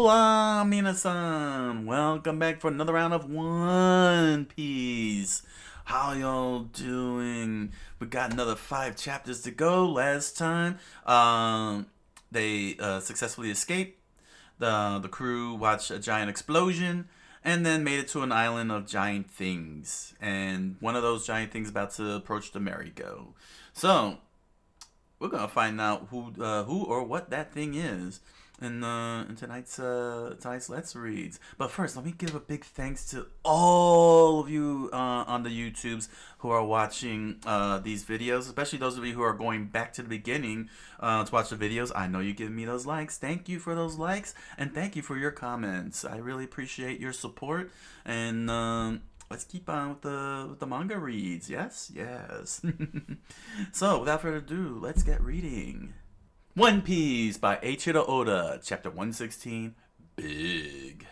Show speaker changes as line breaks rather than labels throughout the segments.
Hola, minasan! Welcome back for another round of One Piece. How y'all doing? We got another 5 chapters to go. Last time, they successfully escaped. The crew watched a giant explosion and then made it to an island of giant things. And one of those giant things about to approach the merry-go. So, we're gonna find out who or what that thing is in tonight's Let's Reads. But first, let me give a big thanks to all of you on the YouTubes who are watching these videos, especially those of you who are going back to the beginning to watch the videos. I know you give me those likes. Thank you for those likes, and thank you for your comments. I really appreciate your support, and let's keep on with the manga reads. Yes. So, without further ado, let's get reading. One Piece by Eiichiro Oda, Chapter 116, Big.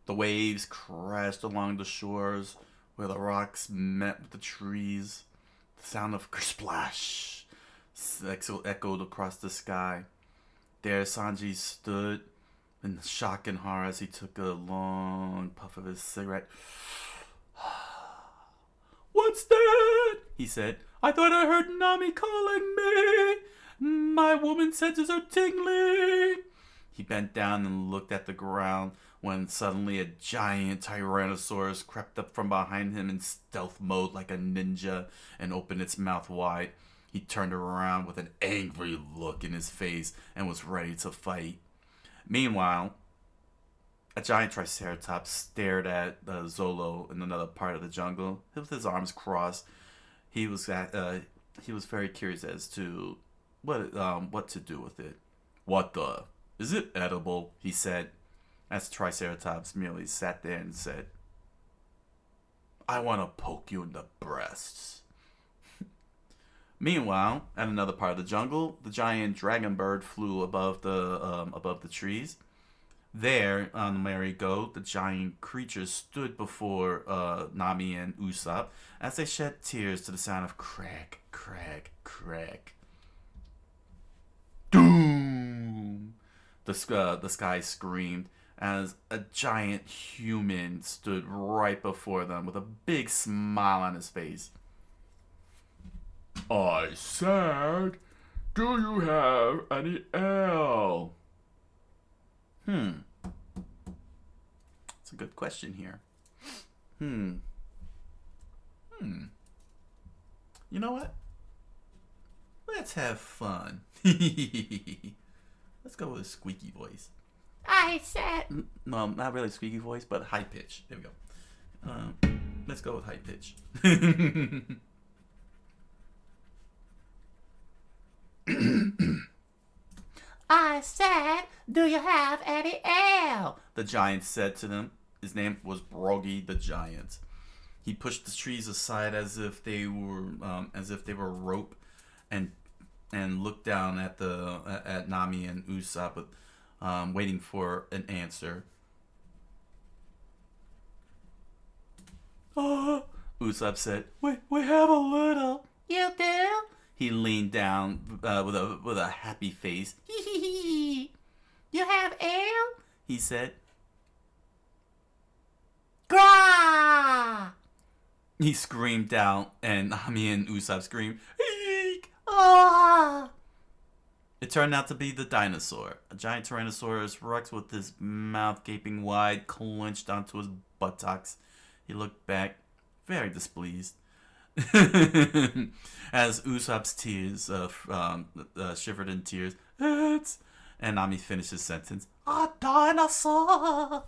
The waves crashed along the shores where the rocks met with the trees. The sound of splash echoed across the sky. There Sanji stood in shock and horror as he took a long puff of his cigarette. "What's that?" he said. "I thought I heard Nami calling me. My woman's senses are tingling." He bent down and looked at the ground when suddenly a giant Tyrannosaurus crept up from behind him in stealth mode like a ninja and opened its mouth wide. He turned around with an angry look in his face and was ready to fight. Meanwhile, a giant Triceratops stared at Zolo in another part of the jungle with his arms crossed. He was very curious as to what to do with it. "What the? Is it edible?" he said, as Triceratops merely sat there and said, "I want to poke you in the breasts." Meanwhile, at another part of the jungle, the giant dragon bird flew above the trees. There, on the merry-go, the giant creatures stood before Nami and Usopp as they shed tears to the sound of crack, crack, crack. Doom! The sky screamed as a giant human stood right before them with a big smile on his face. "I said, do you have any ale?" That's a good question here. You know what? Let's have fun. Let's go with a squeaky voice. "I said..." No, not really squeaky voice, but high pitch. There we go. Let's go with high pitch. "I said, do you have any ale?" the giant said to them. His name was Brogy the Giant. He pushed the trees aside as if they were rope, and looked down at Nami and Usopp, waiting for an answer. Usopp said, "We have a little." "You do?" He leaned down with a happy face. "You have ale?" he said. "Grah!" he screamed out, and Nami and Usopp screamed, "Eek! Ah!" It turned out to be the dinosaur, a giant Tyrannosaurus Rex with his mouth gaping wide, clenched onto his buttocks. He looked back, very displeased, as Usopp's tears shivered in tears. And Nami finished his sentence. "A dinosaur!"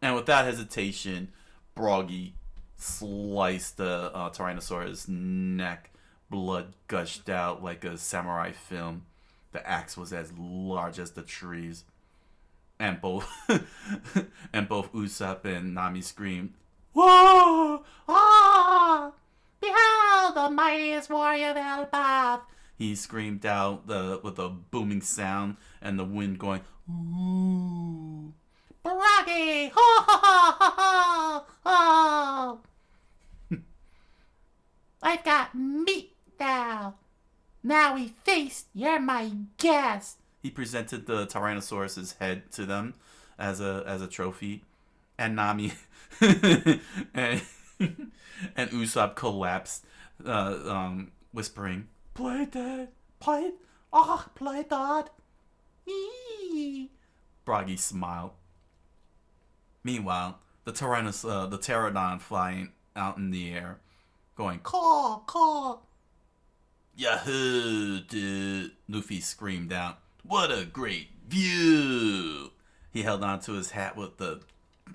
And without hesitation, Brogy sliced the Tyrannosaurus' neck. Blood gushed out like a samurai film. The axe was as large as the trees. And both Usopp and Nami screamed, "Whoa! Ah! Behold the mightiest warrior of Elbaf!" he screamed out with a booming sound and the wind going, "Ooh! Brogy! Ho ho ho ho ho! I've got meat now.
Now we feast. You're my guest.
He presented the Tyrannosaurus's head to them as a trophy, and Nami and and Usopp collapsed, whispering, "Play dead, play, play dead." Broggy smiled. Meanwhile, the pterodon flying out in the air, going caw caw. Yahoo! Dude, Luffy screamed out. What a great view! He held onto his hat with the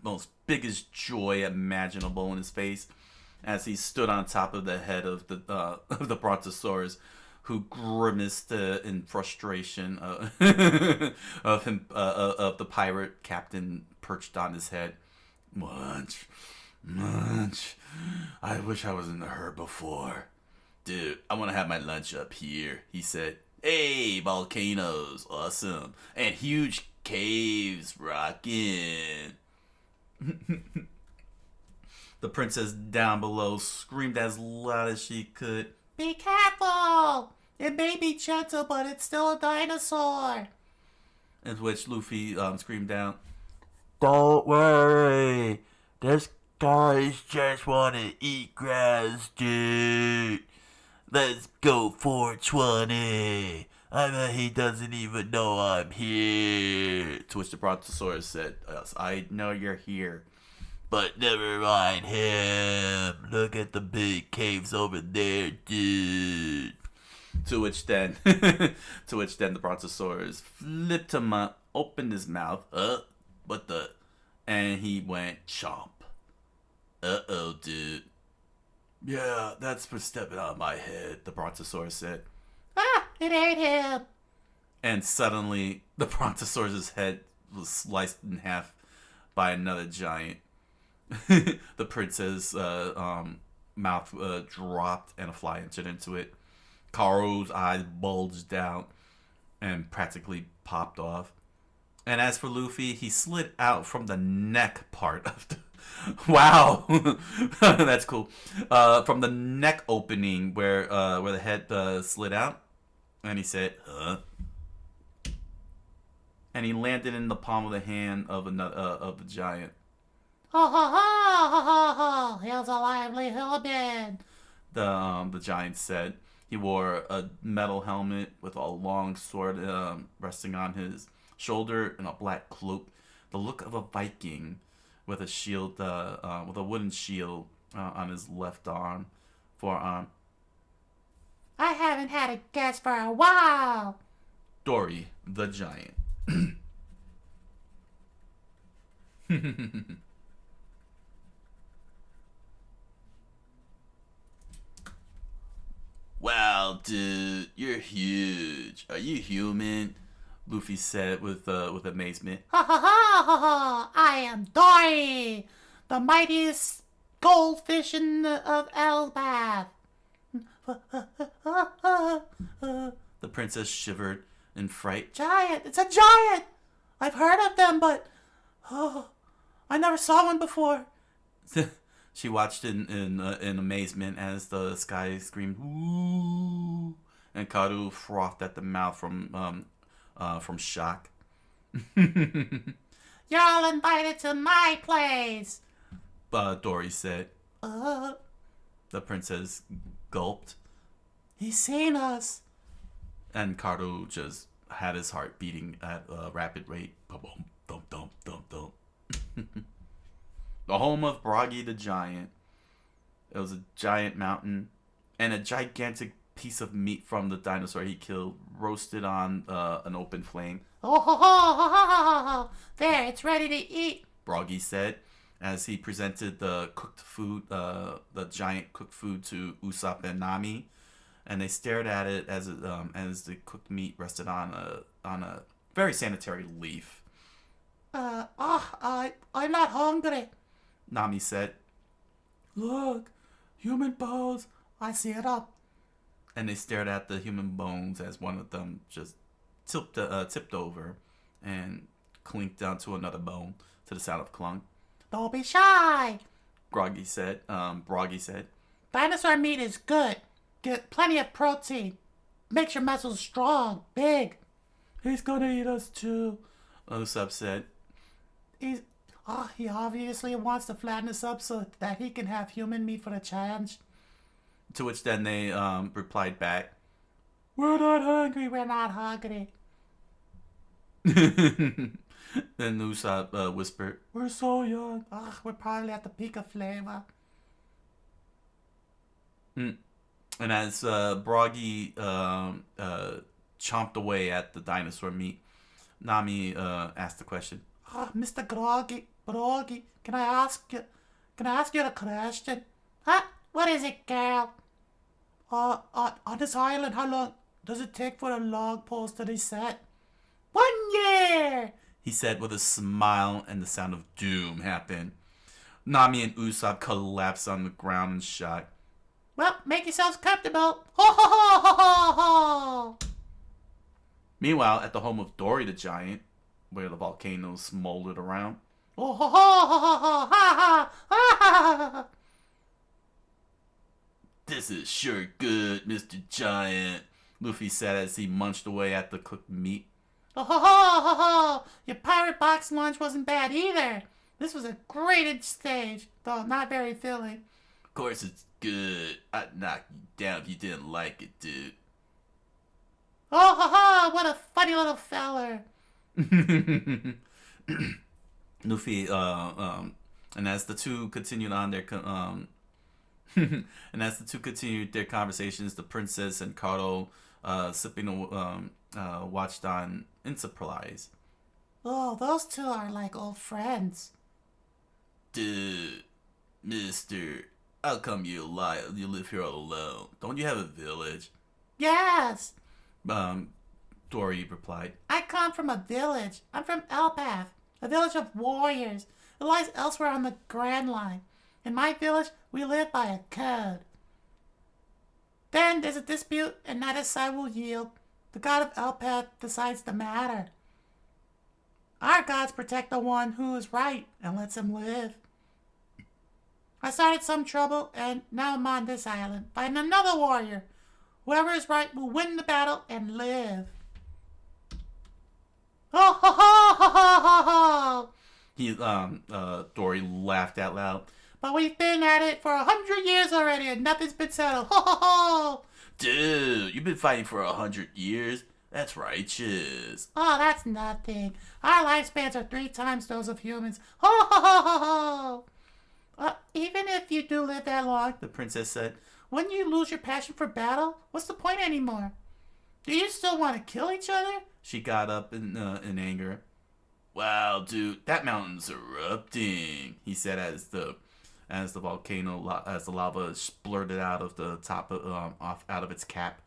most biggest joy imaginable in his face as he stood on top of the head of the Brontosaurus, who grimaced in frustration of him of the pirate captain perched on his head. Munch, munch. I wish I was in the herd before. Dude, I want to have my lunch up here, he said. Hey, volcanoes, awesome. And huge caves, rockin'. The princess down below screamed as loud as she could.
Be careful! It may be gentle, but it's still a dinosaur.
In which Luffy screamed out,
Don't worry. This guys just want to eat grass, dude. Let's go 420. I bet he doesn't even know I'm here.
to which the Brontosaurus said, yes, I know you're here.
But never mind him. Look at the big caves over there, dude.
To which then the Brontosaurus flipped him up, opened his mouth, and he went chomp. Uh-oh, dude. Yeah, that's for stepping on my head, the Brontosaurus said.
It ate him.
And suddenly, the Brontosaurus' head was sliced in half by another giant. The princess' mouth dropped and a fly entered into it. Karu's eyes bulged out and practically popped off. And as for Luffy, he slid out from the neck part of the... Wow! That's cool. From the neck opening where the head slid out. And he said, huh? And he landed in the palm of the hand of the giant.
Ha ha ha ha ha ha! Here's a lively human.
The giant said. He wore a metal helmet with a long sword resting on his shoulder and a black cloak, the look of a Viking, with a shield, with a wooden shield on his left forearm.
I haven't had a guest for a while.
Dory the giant. Wow, dude, you're huge. Are you human? Luffy said with amazement.
Ha ha ha ha ha! I am Dory, the mightiest goldfish of Elbath.
The princess shivered in fright.
Giant! It's a giant! I've heard of them, but I never saw one before.
She watched in amazement as the sky screamed "Ooh!" and Karu frothed at the mouth from shock.
You're all invited to my place.
Dory said. The princess gulped.
He's seen us.
And Karu just had his heart beating at a rapid rate. Ba-boom, dum, dum, dum, dum. The home of Broggy the giant. It was a giant mountain and a gigantic piece of meat from the dinosaur he killed, roasted on an open flame.
Oh ho ho ho ho ho! There, it's ready to eat.
Broggy said as he presented the cooked food, the giant cooked food to Usopp and Nami, and they stared at it as the cooked meat rested on a very sanitary leaf.
I'm not hungry.
Nami said.
Look, human bones. I see it up.
And they stared at the human bones as one of them just tipped over and clinked down to another bone to the sound of clunk.
Don't be shy.
Broggy said.
Dinosaur meat is good. Get plenty of protein. makes your muscles strong, big.
He's gonna eat us too, Usopp said.
He obviously wants to flatten us up so that he can have human meat for the challenge.
To which then they replied back,
We're not hungry. We're not hungry.
Then Usopp whispered,
We're so young. We're probably at the peak of flavor.
And as Broggy chomped away at the dinosaur meat, Nami asked the question.
Mr. Broggy, can I ask you a question? Huh? What is it, girl? On this island, how long does it take for the log poles to reset? 1 year!
He said with a smile, and the sound of doom happened. Nami and Usopp collapsed on the ground in shock.
Well, make yourselves comfortable. Ho ho ho ho ho ho!
Meanwhile, at the home of Dory the Giant, where the volcano smoldered around.
Oh ho ho ho ho ho ha ha ha!
This is sure good, Mr. Giant, Luffy said as he munched away at the cooked meat.
Oh ho ho ho ho! Your pirate box lunch wasn't bad either. This was a great stage, though not very filling.
Of course it's good. I'd knock you down if you didn't like it, dude.
Oh ho ho! What a funny little feller.
Luffy, and as the two continued on their conversations, the princess and Karo sipping watched on in surprise.
Oh, those two are like old friends.
Dude, mister, how come you live here alone? Don't you have a village?
Yes,
Dory replied.
I come from a village. I'm from Elpath, a village of warriors. It lies elsewhere on the Grand Line. In my village, we live by a code. Then there's a dispute, and neither side will yield. The god of Elpath decides the matter. Our gods protect the one who is right and lets him live. I started some trouble, and now I'm on this island, fighting another warrior. Whoever is right will win the battle and live. Ho ho ho ho ho ho!
Dory laughed out loud.
But we've been at it for 100 years already, and nothing's been settled. Ho ho ho!
Dude, you've been fighting for 100 years? That's righteous.
Oh, that's nothing. Our lifespans are 3 times those of humans. Ho ho ho ho ho! Even if you do live that long,
The princess said.
When you lose your passion for battle, what's the point anymore? Do you still want to kill each other?
She got up in anger. Wow, dude, that mountain's erupting, he said as the volcano, as the lava splurted out of the top of, out of its cap.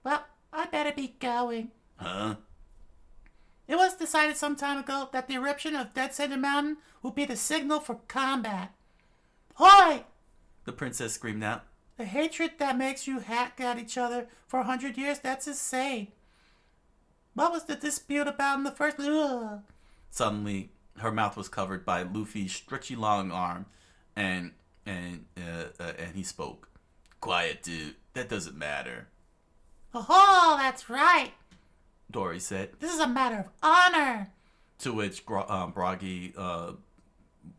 Well, I better be going.
Huh?
It was decided some time ago that the eruption of Dead Center Mountain would be the signal for combat. Hoy!
The princess screamed out.
The hatred that makes you hack at each other for 100 years, that's insane. What was the dispute about in the first... Ugh.
Suddenly, her mouth was covered by Luffy's stretchy long arm, and he spoke. Quiet, dude. That doesn't matter.
Oh, that's right.
Dory said.
This is a matter of honor.
To which Broggy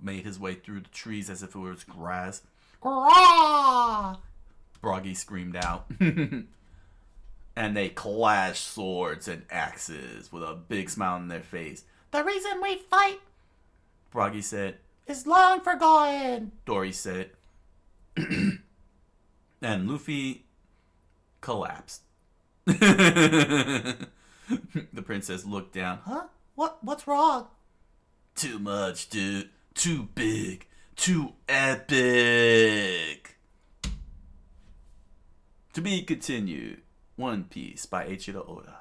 made his way through the trees as if it was grass.
Graw!
Broggy screamed out. And they clashed swords and axes with a big smile on their face.
The reason we fight,
Broggy said.
Is long forgotten.
Dory said. And Luffy collapsed. The princess looked down.
Huh? What's wrong?
Too much, dude. Too big. Too epic. To be continued. One Piece by Eiichiro Oda.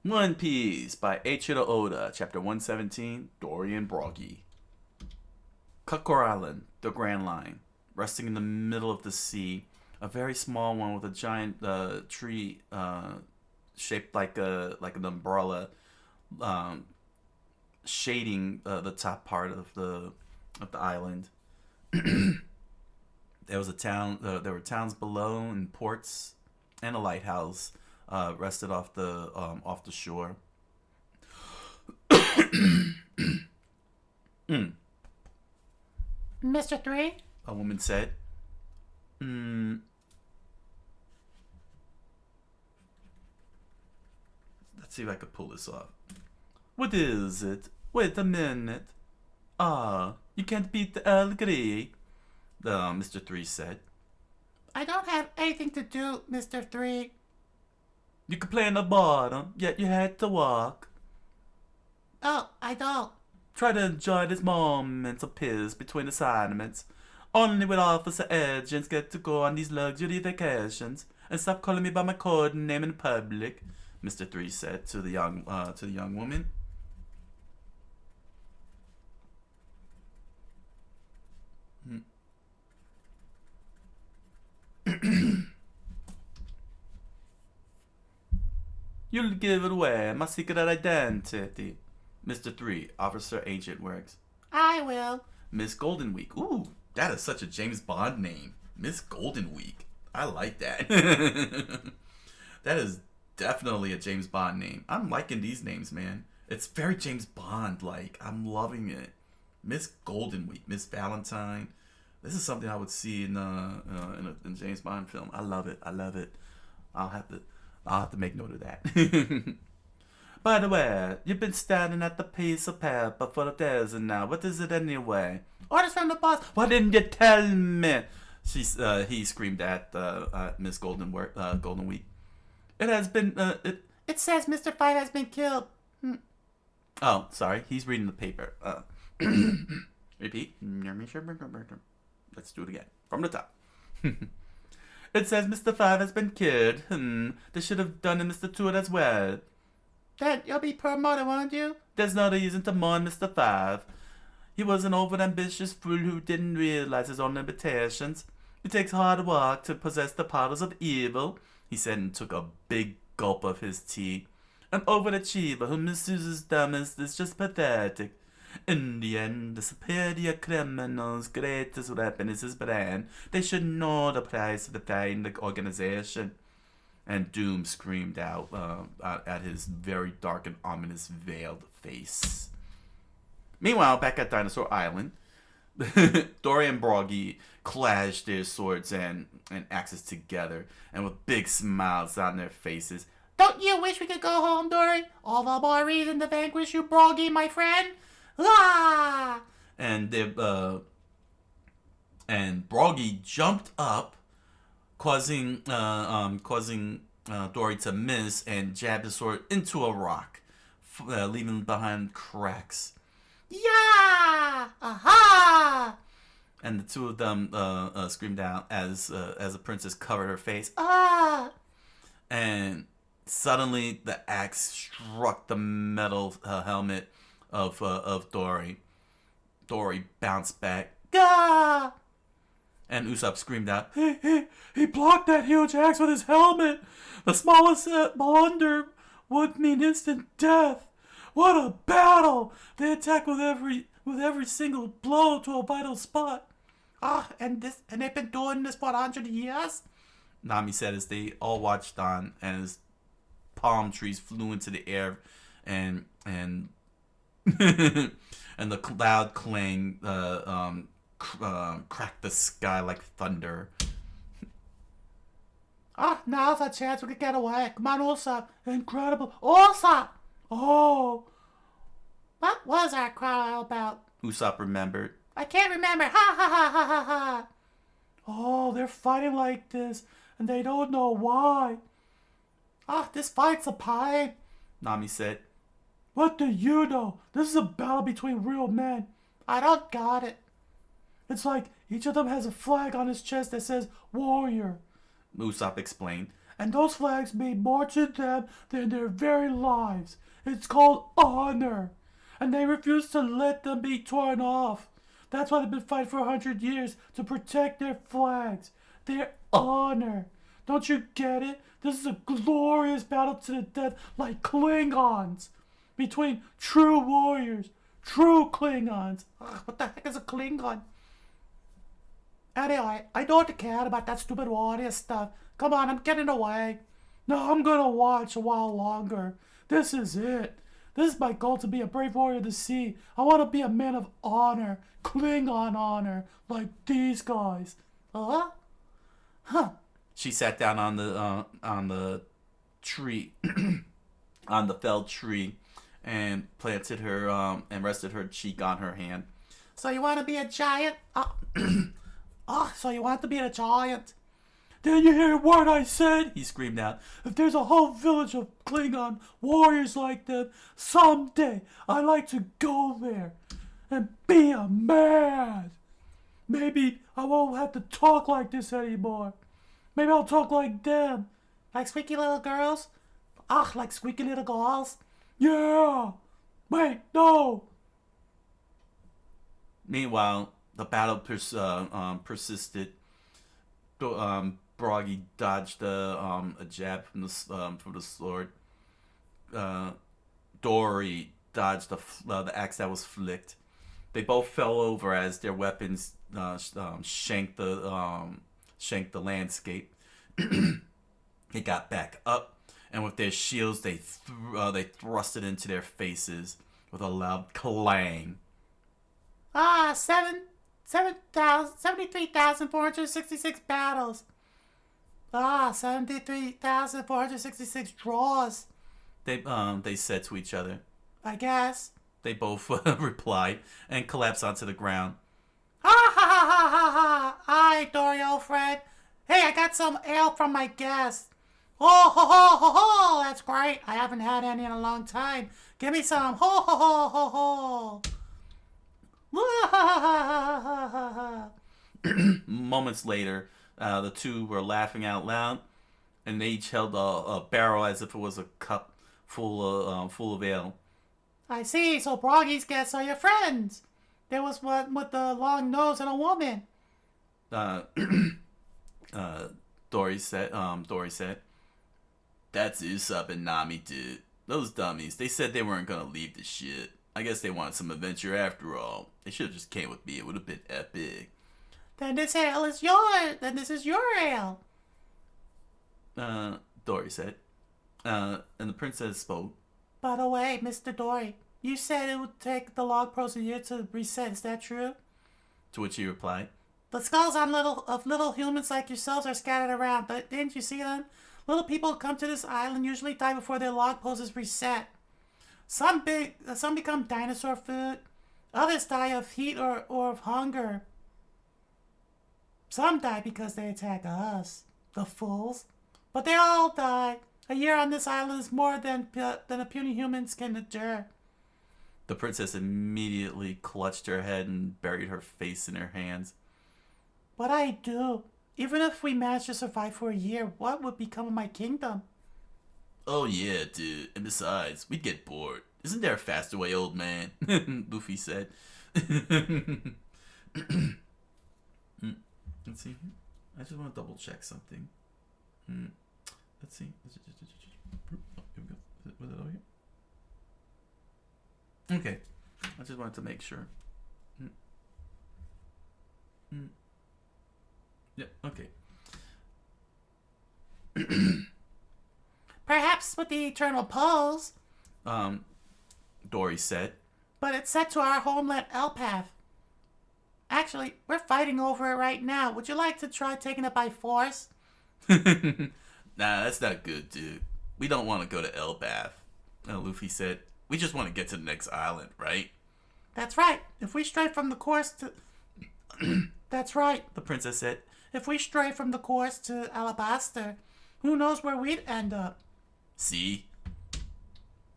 One Piece by Eiichiro Oda. Chapter 117. Dory and Broggy. Coqui Island, the Grand Line. Resting in the middle of the sea. A very small one with a giant tree shaped like an umbrella, shading the top part of the island. There was a town. There were towns below and ports, and a lighthouse rested off the shore.
Mr. 3?
A woman said. Let's see if I could pull this off. What is it? Wait a minute. Ah, you can't beat the Earl Grey, Mr. 3 said.
I don't have anything to do, Mr. 3.
You could play on the bottom, yet you had to walk.
Oh, I don't.
Try to enjoy this moment of peace between assignments. Only with officer agents get to go on these luxury vacations. And stop calling me by my code name in public, Mr. 3 said to the young woman. You'll give it away, my secret identity. Mr. 3, Officer Agent Works.
I will.
Miss Golden Week. Ooh, that is such a James Bond name. Miss Golden Week. I like that. That is definitely a James Bond name. I'm liking these names, man. It's very James Bond-like. I'm loving it. Miss Golden Week, Miss Valentine. This is something I would see in a James Bond film. I love it. I love it. I'll have to make note of that. By the way, you've been standing at the piece of paper for days now. What is it anyway?
Orders from the boss.
Why didn't you tell me? He screamed at Miss Golden Week. It has been.
It says Mr. 5 has been killed.
Oh, sorry. He's reading the paper. Repeat. Let's do it again from the top. It says Mr. 5 has been killed. They should have done it, Mr. 2 as well.
Then you'll be promoted, won't you?
There's no reason to mourn Mr. 5. He was an overambitious fool who didn't realize his own limitations. It takes hard work to possess the powers of evil, he said and took a big gulp of his tea. An overachiever who misuses them is just pathetic. In the end, the superior criminal's greatest weapon is his brain. They should know the price of defying the organization. And Doom screamed out at his very dark and ominous veiled face. Meanwhile, back at Dinosaur Island, Dory and Broggy clashed their swords and axes together, and with big smiles on their faces.
Don't you wish we could go home, Dory? All the more reason to vanquish you, Broggy, my friend. Ah!
And Broggy jumped up, causing Dory to miss and jab his sword into a rock, leaving behind cracks.
Yeah! Aha!
And the two of them screamed out as the princess covered her face.
Ah!
And suddenly the axe struck the metal helmet of Dory. Dory bounced back.
Gah!
And Usopp screamed out, He blocked that huge axe with his helmet! The smallest blunder would mean instant death! What a battle! They attack with every single blow to a vital spot.
Ah, and they've been doing this for 100 years?
Nami said as they all watched on and as palm trees flew into the air and and the loud clang cracked the sky like thunder.
Ah, now's a chance we can get away. Come on, Usopp. Incredible. Usopp! Oh! What was our crowd about?
Usopp remembered.
I can't remember. Ha ha ha ha ha ha.
Oh, they're fighting like this, and they don't know why.
Ah, this fight's a pain.
Nami said.
What do you know? This is a battle between real men.
I don't got it.
It's like each of them has a flag on his chest that says warrior.
Usopp explained.
And those flags mean more to them than their very lives. It's called honor. And they refuse to let them be torn off. That's why they've been fighting for 100 years, to protect their flags, their honor. Don't you get it? This is a glorious battle to the death, like Klingons. Between true warriors, true Klingons.
Ugh, what the heck is a Klingon? Anyway, I don't care about that stupid warrior stuff. Come on, I'm getting away. No, I'm gonna watch a while longer. This is it. This is my goal, to be a brave warrior of the sea. I want to be a man of honor, Klingon honor, like these guys. Huh?
She sat down on the tree, on the felled tree, and planted her and rested her cheek on her hand.
So you want to be a giant? So you want to be a giant? Did you hear what I said?
He screamed out.
If there's a whole village of Klingon warriors like them, someday I'd like to go there and be a man. Maybe I won't have to talk like this anymore. Maybe I'll talk like them. Like squeaky little girls? Like squeaky little girls? Yeah! Wait, no!
Meanwhile, the battle persisted. Broggy dodged a jab from the sword. Dory dodged the axe that was flicked. They both fell over as their weapons shanked the landscape. They got back up, and with their shields, they thrust it into their faces with a loud clang.
73,466 battles. 73,466 draws.
They said to each other.
I guess.
They both replied and collapsed onto the ground.
Hi, Dory, old friend. Hey, I got some ale from my guest. Oh, ho, ho, ho, ho. That's great. I haven't had any in a long time. Give me some. Ho, ho, ho, ho, ho.
Moments later, the two were laughing out loud, and they each held a barrel as if it was a cup full of ale.
I see. So Broggy's guests are your friends. There was one with the long nose and a woman.
Dory said. That's Usopp and Nami, dude. Those dummies. They said they weren't gonna leave the shit. I guess they wanted some adventure after all. They should have just came with me. It would have been epic.
Then this ale is yours. Then this is your ale.
Dory said. And the princess spoke.
By the way, Mr. Dory, you said it would take the log pros a year to reset. Is that true?
To which he replied.
The skulls of little humans like yourselves are scattered around, but didn't you see them? Little people who come to this island usually die before their log poses reset. Some become dinosaur food. Others die of heat or of hunger. Some die because they attack us, the fools. But they all die. A year on this island is more than a puny humans can endure.
The princess immediately clutched her head and buried her face in her hands.
What I do? Even if we managed to survive for a year, what would become of my kingdom?
Oh yeah, dude. And besides, we'd get bored. Isn't there a faster way, old man? Luffy said. Let's see. I just want to double check something. Let's see. Oh, here we go. Was it over here? Okay. I just wanted to make sure. Yeah, okay.
Perhaps with the eternal pose.
Dory said.
But it's set to our homeland Elpath. Actually, we're fighting over it right now. Would you like to try taking it by force?
Nah, that's not good, dude. We don't want to go to Elbath. Luffy said. We just want to get to the next island, right?
That's right. If we stray from the course to... That's right.
The princess said.
If we stray from the course to Alabaster, who knows where we'd end up?
See?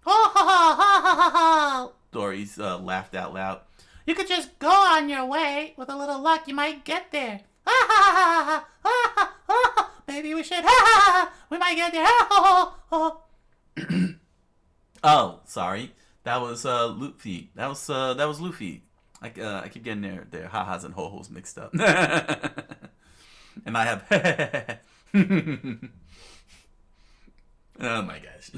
Ho ho ho ho ho ho ho!
Dory's laughed out loud.
You could just go on your way. With a little luck, you might get there. Ha ha ha ha ha ha! Maybe we should. Ha ha ha! We might get there. Ha ha ha!
Oh, sorry. That was Luffy. That was Luffy. I keep getting their ha-has and ho-hos mixed up. And I have oh my gosh.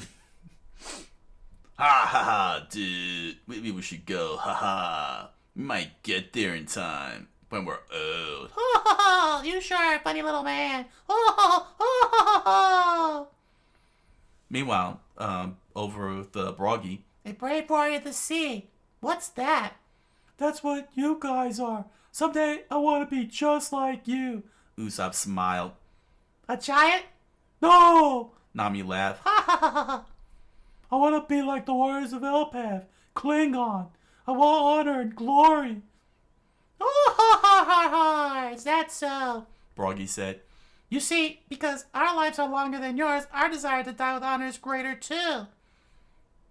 Ha ha ha, dude. Maybe we should go. Ha ha. We might get there in time when we're old.
Ho ho ho! You sure are a funny little man. Ho ho ho ho ho!
Meanwhile, over the Broggy,
A brave warrior of the sea. What's that?
That's what you guys are. Someday I want to be just like you.
Usopp smiled.
A giant?
No!
Nami laughed.
Ha ha ha ha.
I want to be like the warriors of Elpath. Klingon. I want honor and glory.
Oh, ha ha ha ha. Is that so?
Broggy said.
You see, because our lives are longer than yours, our desire to die with honor is greater too.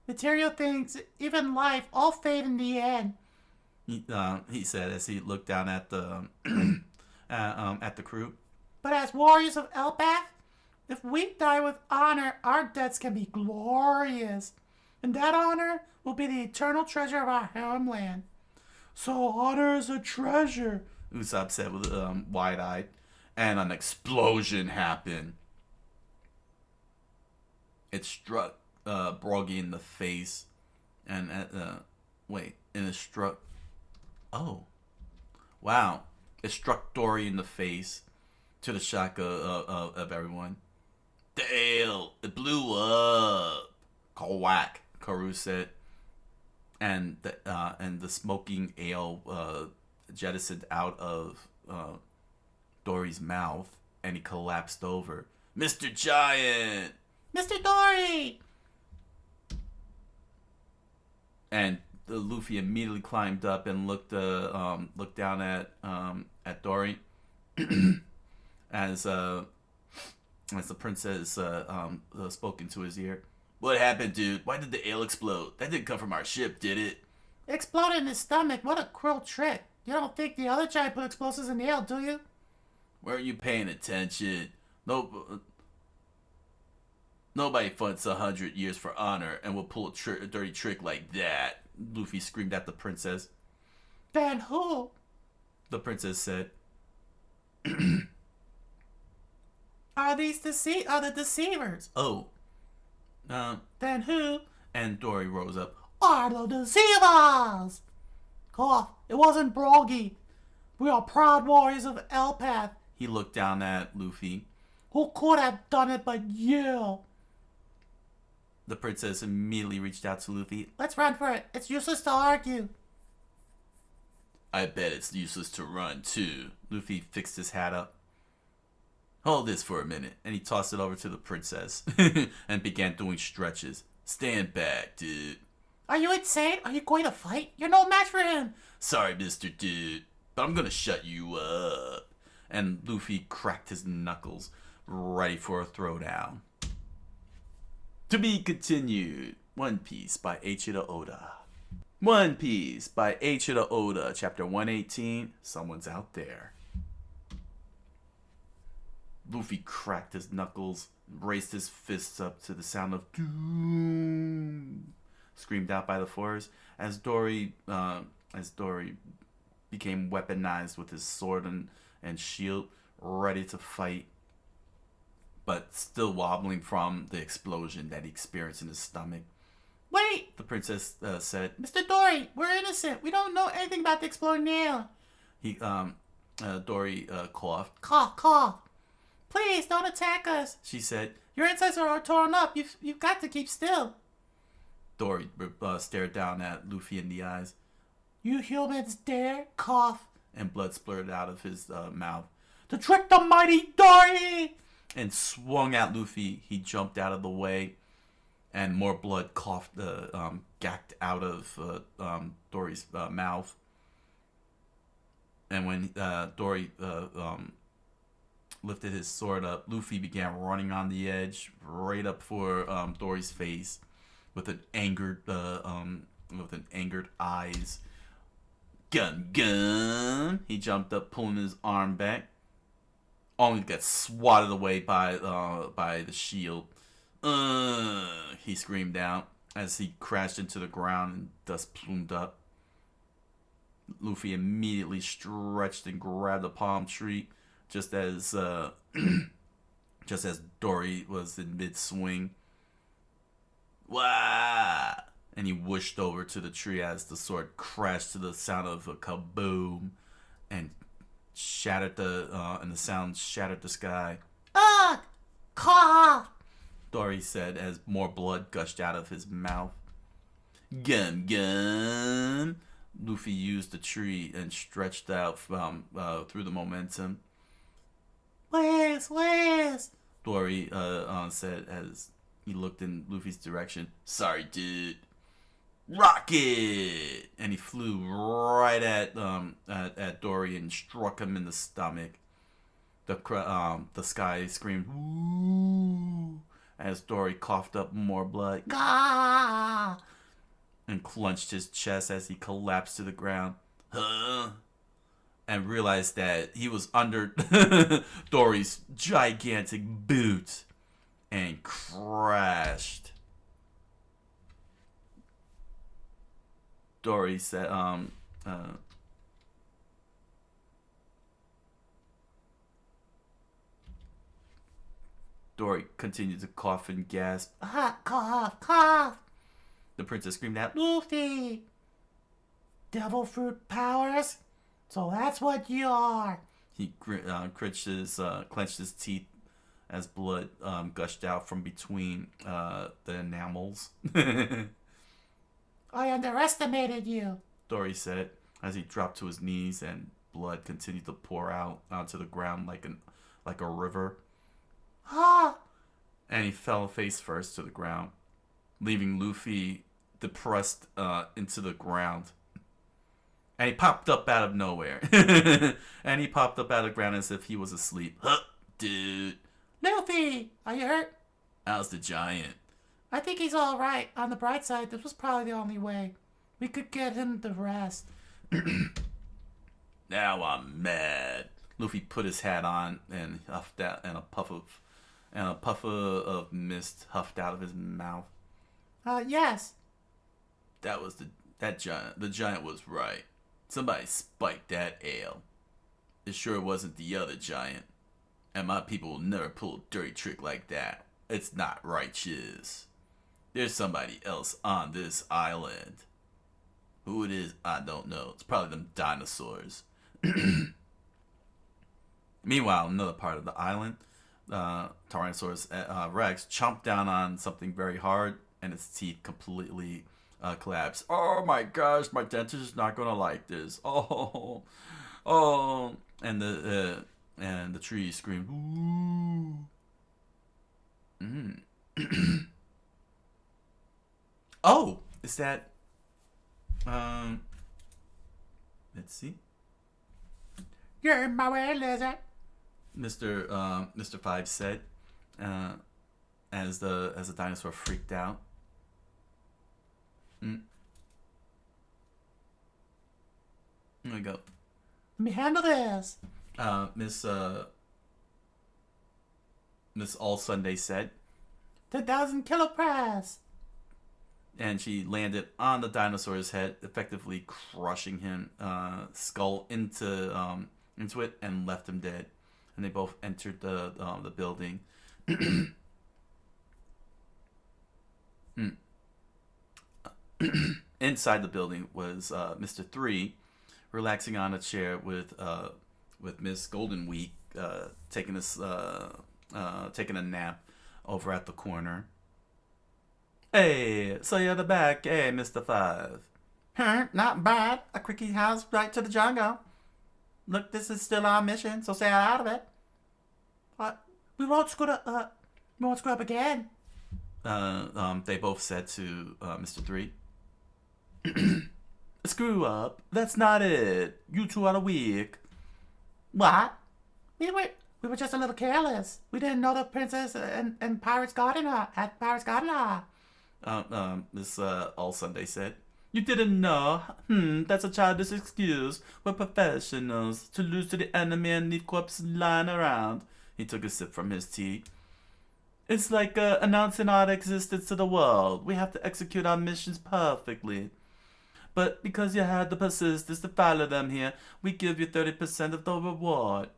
Material things, even life, all fade in the end.
He said as he looked down at the at the crew.
But as warriors of Elbath, if we die with honor, our deaths can be glorious. And that honor will be the eternal treasure of our homeland.
So honor is a treasure.
Usopp said with wide-eyed, and an explosion happened. It struck Broggy in the face, and it struck. Oh, wow! It struck Dory in the face, to the shock of everyone. The ale, it blew up. Quack, Karu said, and the smoking ale jettisoned out of Dory's mouth, and he collapsed over. Mr. Giant!
Mr. Dory!
And Luffy immediately climbed up and looked down at Dory as the princess spoke into his ear. What happened, dude? Why did the ale explode? That didn't come from our ship, did it?
Exploded in his stomach. What a cruel trick. You don't think the other giant put explosives in the ale, do you?
Weren't you paying attention? Nobody fights 100 years for honor and will pull a dirty trick like that. Luffy screamed at the princess.
Then who?
The princess said.
Are the deceivers?
Oh.
Then who
And Dory rose up.
are the deceivers? Cough. It wasn't Broggy. We are proud warriors of Elpath.
He looked down at Luffy.
Who could have done it but you?
The princess immediately reached out to Luffy.
Let's run for it. It's useless to argue.
I bet it's useless to run, too. Luffy fixed his hat up. Hold this for a minute. And he tossed it over to the princess and began doing stretches. Stand back, dude.
Are you insane? Are you going to fight? You're no match for him.
Sorry, Mr. Dude, but I'm gonna shut you up. And Luffy cracked his knuckles, ready for a throwdown. To be continued. One Piece by Eiichiro Oda. One Piece by Eiichiro Oda, chapter 118. Someone's out there. Luffy cracked his knuckles, raised his fists up to the sound of doom, screamed out by the forest as Dory became weaponized with his sword and shield, ready to fight, but still wobbling from the explosion that he experienced in his stomach.
Wait,
The princess said.
Mr. Dory, we're innocent. We don't know anything about the exploding nail.
Dory coughed.
Cough, cough. Please don't attack us.
She said.
Your insides are torn up. You've got to keep still.
Dory stared down at Luffy in the eyes.
You humans dare? Cough.
And blood splurted out of his mouth.
To trick the mighty Dory!
And swung at Luffy. He jumped out of the way, and more blood gacked out of Dory's mouth. And when Dory lifted his sword up, Luffy began running on the edge, right up for Dory's face, with an angered eyes. Gun! He jumped up, pulling his arm back, only to get swatted away by the shield. He screamed out as he crashed into the ground and dust plumed up. Luffy immediately stretched and grabbed a palm tree, just as Dory was in mid-swing. Wah! And he whooshed over to the tree as the sword crashed to the sound of a kaboom, and the sound shattered the sky.
Ugh! Cough!
Dory said as more blood gushed out of his mouth. Gum gum. Luffy used the tree and stretched out through the momentum.
Please, please.
Dory said as he looked in Luffy's direction. Sorry, dude. Rocket! And he flew right at Dory and struck him in the stomach. The sky screamed "Woo!" as Dory coughed up more blood.
Gah!
And clenched his chest as he collapsed to the ground. Huh? And realized that he was under Dory's gigantic boot and crashed. Dory said, Dory continued to cough and gasp.
Cough, cough.
The princess screamed out,
Luffy. Devil fruit powers? So that's what you are.
He clenched his teeth as blood gushed out from between the enamels.
I underestimated you.
Dory said as he dropped to his knees and blood continued to pour out onto the ground like a river.
Ah!
And he fell face first to the ground, leaving Luffy depressed into the ground. And he popped up out of nowhere. And he popped up out of the ground as if he was asleep. Huh, dude.
Luffy, are you hurt?
How's the giant?
I think he's all right. On the bright side, this was probably the only way. We could get him to rest.
Now I'm mad. Luffy put his hat on and huffed out, and a puff of mist huffed out of his mouth.
Yes.
The giant was right. Somebody spiked that ale. It sure wasn't the other giant. And my people will never pull a dirty trick like that. It's not righteous. There's somebody else on this island. Who it is, I don't know. It's probably them dinosaurs. Meanwhile, another part of the island, Tyrannosaurus Rex chomped down on something very hard, and its teeth completely collapsed. Oh my gosh, my dentist is not gonna like this. Oh, and the tree screamed. Ooh. Oh, is that? Let's see.
You're in my way, lizard.
Mr. Five said, as the dinosaur freaked out. There we go.
Let me handle this.
Miss All Sunday said,
10,000 kilo press.
and she landed on the dinosaur's head, effectively crushing him skull into it and left him dead. And they both entered the building. Inside the building was Mr. 3, relaxing on a chair with Miss Golden Week taking a nap over at the corner. Hey, so you're the back, hey, Mr. 5.
Not bad. A quickie house right to the jungle. Look, this is still our mission, so stay out of it. We won't screw up again.
They both said to Mr. 3. Screw up? That's not it. You two are weak.
What? We were just a little careless. We didn't know the princess and Pirate's Gardener at Pirate's Gardener.
Miss All Sunday said. You didn't know? That's a childish excuse. We're professionals. To lose to the enemy and leave corpses lying around. He took a sip from his tea. It's like announcing our existence to the world. We have to execute our missions perfectly. But because you had the persistence to follow them here, we give you 30% of the reward.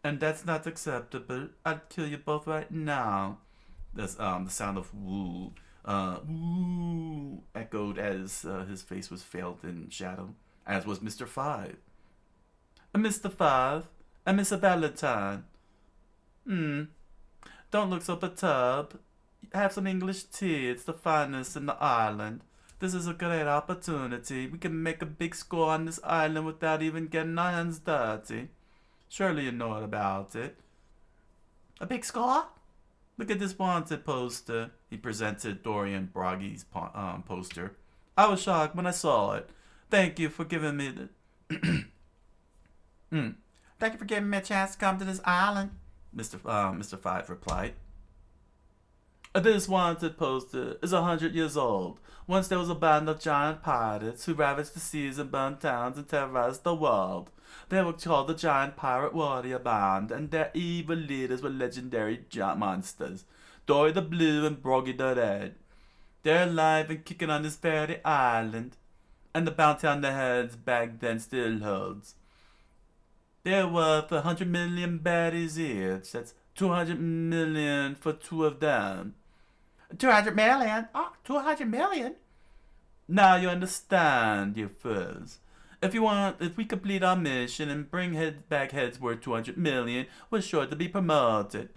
And that's not acceptable. I'd kill you both right now. That's the sound of woo. Woo echoed as his face was veiled in shadow, as was Mr. 5. Mr. 5, and Mr. Valentine. Don't look so perturbed. have some English tea. It's the finest in the island. This is a great opportunity. We can make a big score on this island without even getting our hands dirty. Surely you know about it.
A big score?
Look at this wanted poster. He presented Dorian Broggy's poster. I was shocked when I saw it. Thank you for giving me the...
Thank you for giving me a chance to come to this island.
Mr. Five replied. This wanted poster is 100 years old. Once there was a band of giant pirates who ravaged the seas and burned towns and terrorized the world. They were called the Giant Pirate Warrior Band, and their evil leaders were legendary giant monsters, Dory the Blue and Broggy the Red. They're alive and kicking on this very island, and the bounty on their heads back then still holds. They're worth 100 million baddies each. That's 200 million for two of them.
200 million? Oh, 200 million?
Now you understand, you fools. If we complete our mission and bring back heads worth 200 million, we're sure to be promoted.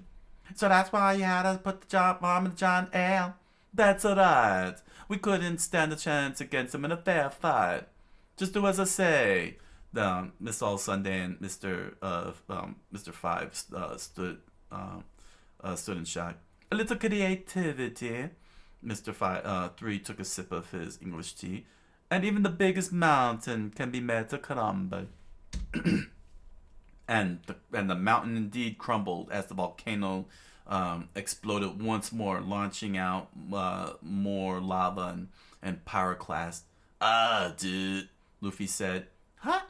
So that's why you had to put the job bomb in John Ale?
That's right. We couldn't stand a chance against them in a fair fight. Just do as I say. Miss All Sunday and Mr. Five stood in shock. A little creativity. Mr. Three took a sip of his English tea. And even the biggest mountain can be made to crumble. and the mountain indeed crumbled as the volcano exploded once more, launching out more lava and pyroclast. Dude, Luffy said.
Huh?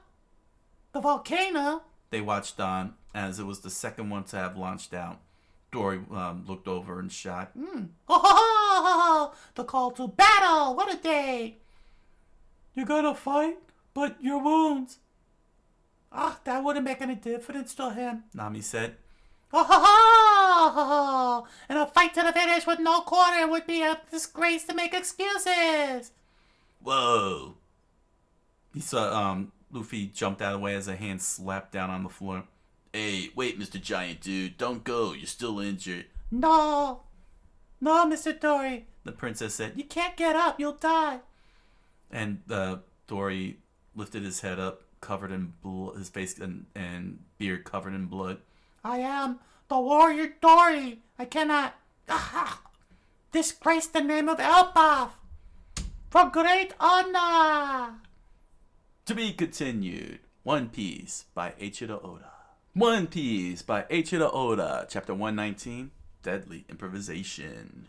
The volcano?
They watched on as it was the second one to have launched out. Dory looked over in shock.
Oh, the call to battle! What a day!
You're gonna fight, but your wounds.
Ah, that wouldn't make any difference to him.
Nami said.
Oh, and a fight to the finish with no quarter would be a disgrace to make excuses.
Whoa. He saw Luffy jumped out of the way as a hand slapped down on the floor. Hey, wait, Mr. Giant Dude. Don't go. You're still injured.
No, Mr. Dory.
The princess said.
You can't get up. You'll die.
And Dory lifted his head up, covered in blood, his face and beard covered in blood.
I am the warrior Dory. I cannot disgrace the name of Elbaf. For great honor.
To be continued. One Piece by Eiichiro Oda. One Piece by Eiichiro Oda. Chapter 119. Deadly Improvisation.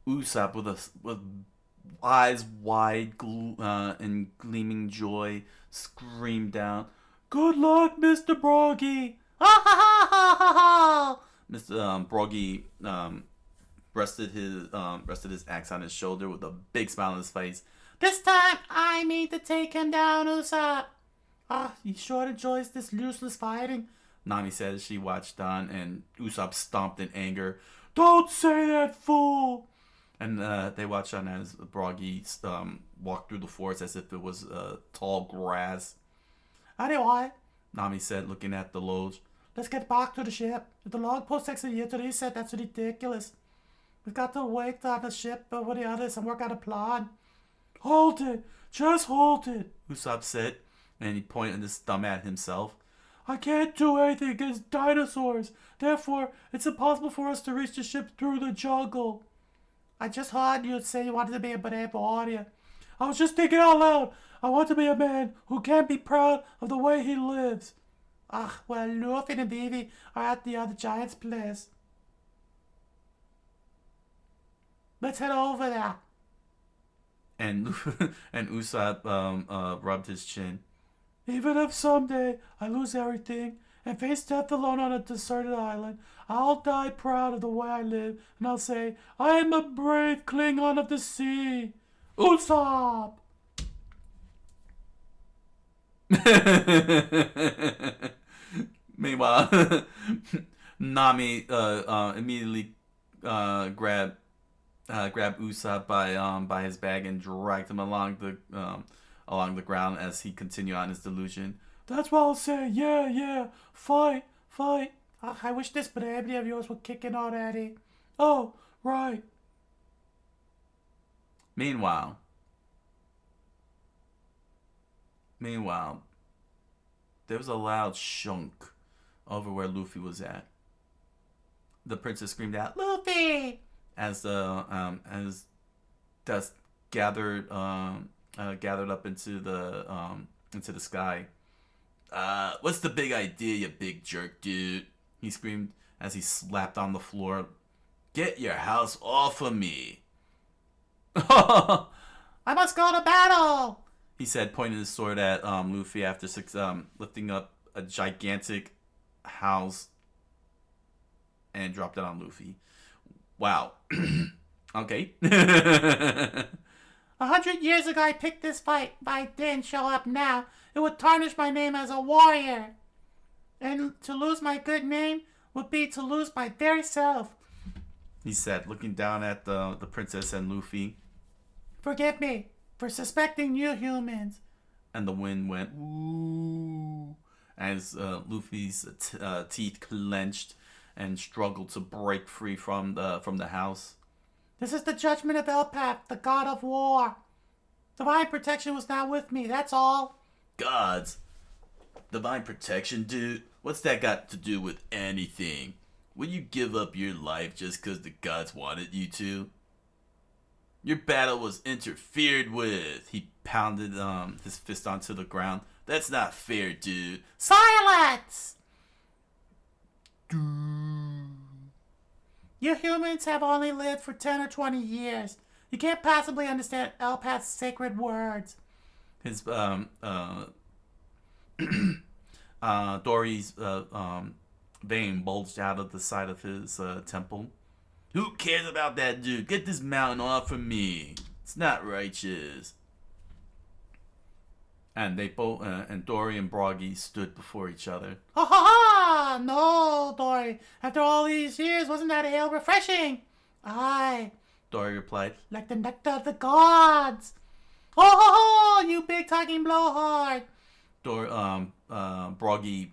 Usopp with eyes wide and gleaming joy screamed out,
Good luck, Mr. Broggy.
Mr. Broggy rested his axe on his shoulder with a big smile on his face.
This time I mean to take him down, Usopp. He sure enjoys this useless fighting.
Nami said as she watched on, and Usopp stomped in anger.
Don't say that, fool.
And they watched on as Broggy walked through the forest as if it was tall grass.
Anyway,
Nami said, looking at the loge.
Let's get back to the ship. If the log post takes a year to reset, that's ridiculous. We've got to wait on the ship over the others and work out a plan.
Hold it. Just hold it,
Usopp said, and he pointed his thumb at himself.
I can't do anything against dinosaurs. Therefore, it's impossible for us to reach the ship through the jungle.
I just heard you say you wanted to be a brave warrior.
I was just thinking out loud. I want to be a man who can be proud of the way he lives.
Well, Luffy and Vivi are at the other giant's place. Let's head over there.
And Usopp rubbed his chin.
Even if someday I lose everything and face death alone on a deserted island, I'll die proud of the way I live, and I'll say, I am a brave Klingon of the sea. Usopp!
Meanwhile, Nami immediately grabbed Usopp by his bag and dragged him along the ground as he continued on his delusion.
That's what I'll say. Yeah. Fight.
I wish this baby of yours would kick in already.
Oh, right.
Meanwhile, there was a loud shunk over where Luffy was at. The princess screamed out,
Luffy!
as dust gathered up into the sky. What's the big idea, you big jerk, dude? He screamed as he slapped on the floor. Get your house off of me.
I must go to battle!
He said, pointing his sword at Luffy after lifting up a gigantic house and dropped it on Luffy. Wow. Okay.
100 years ago I picked this fight. If I didn't show up now, it would tarnish my name as a warrior. And to lose my good name would be to lose my very self.
He said, looking down at the princess and Luffy.
Forgive me for suspecting you humans.
And the wind went, ooh, as Luffy's teeth clenched and struggled to break free from the house.
This is the judgment of Elpath, the god of war. Divine protection was not with me, that's all.
Gods? Divine protection, dude? What's that got to do with anything? Would you give up your life just because the gods wanted you to? Your battle was interfered with. He pounded his fist onto the ground. That's not fair, dude.
Silence! You humans have only lived for 10 or 20 years. You can't possibly understand Elpath's sacred words.
His Dory's vein bulged out of the side of his temple. Who cares about that dude? Get this mountain off of me. It's not righteous. And they both and Dory and Broggy stood before each other.
Ha ha ha! No, Dory. After all these years, wasn't that ale refreshing? Aye.
Dory replied,
Like the nectar of the gods. Oh ho ho! You big talking blowhard.
Broggy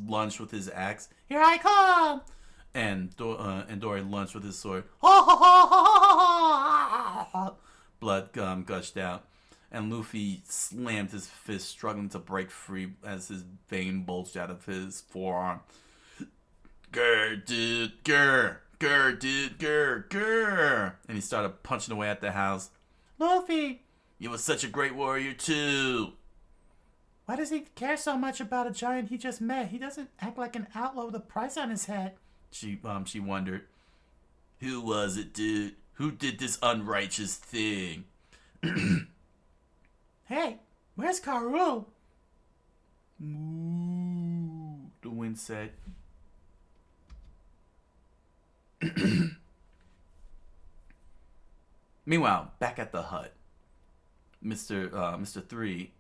lunged with his axe,
Here I come.
and Dory lunged with his sword.
Ho ho ho ho ho ho!
Blood gushed out, and Luffy slammed his fist, struggling to break free as his vein bulged out of his forearm. Grr, dude, grr, grr, dude, grr, grr. And he started punching away at the house.
Luffy,
You were such a great warrior, too.
why does he care so much about a giant he just met? He doesn't act like an outlaw with a price on his head.
She wondered. Who was it, dude? Who did this unrighteous thing?
Hey, where's Karu?
Moo, the wind said. Meanwhile, back at the hut, Mr. Three,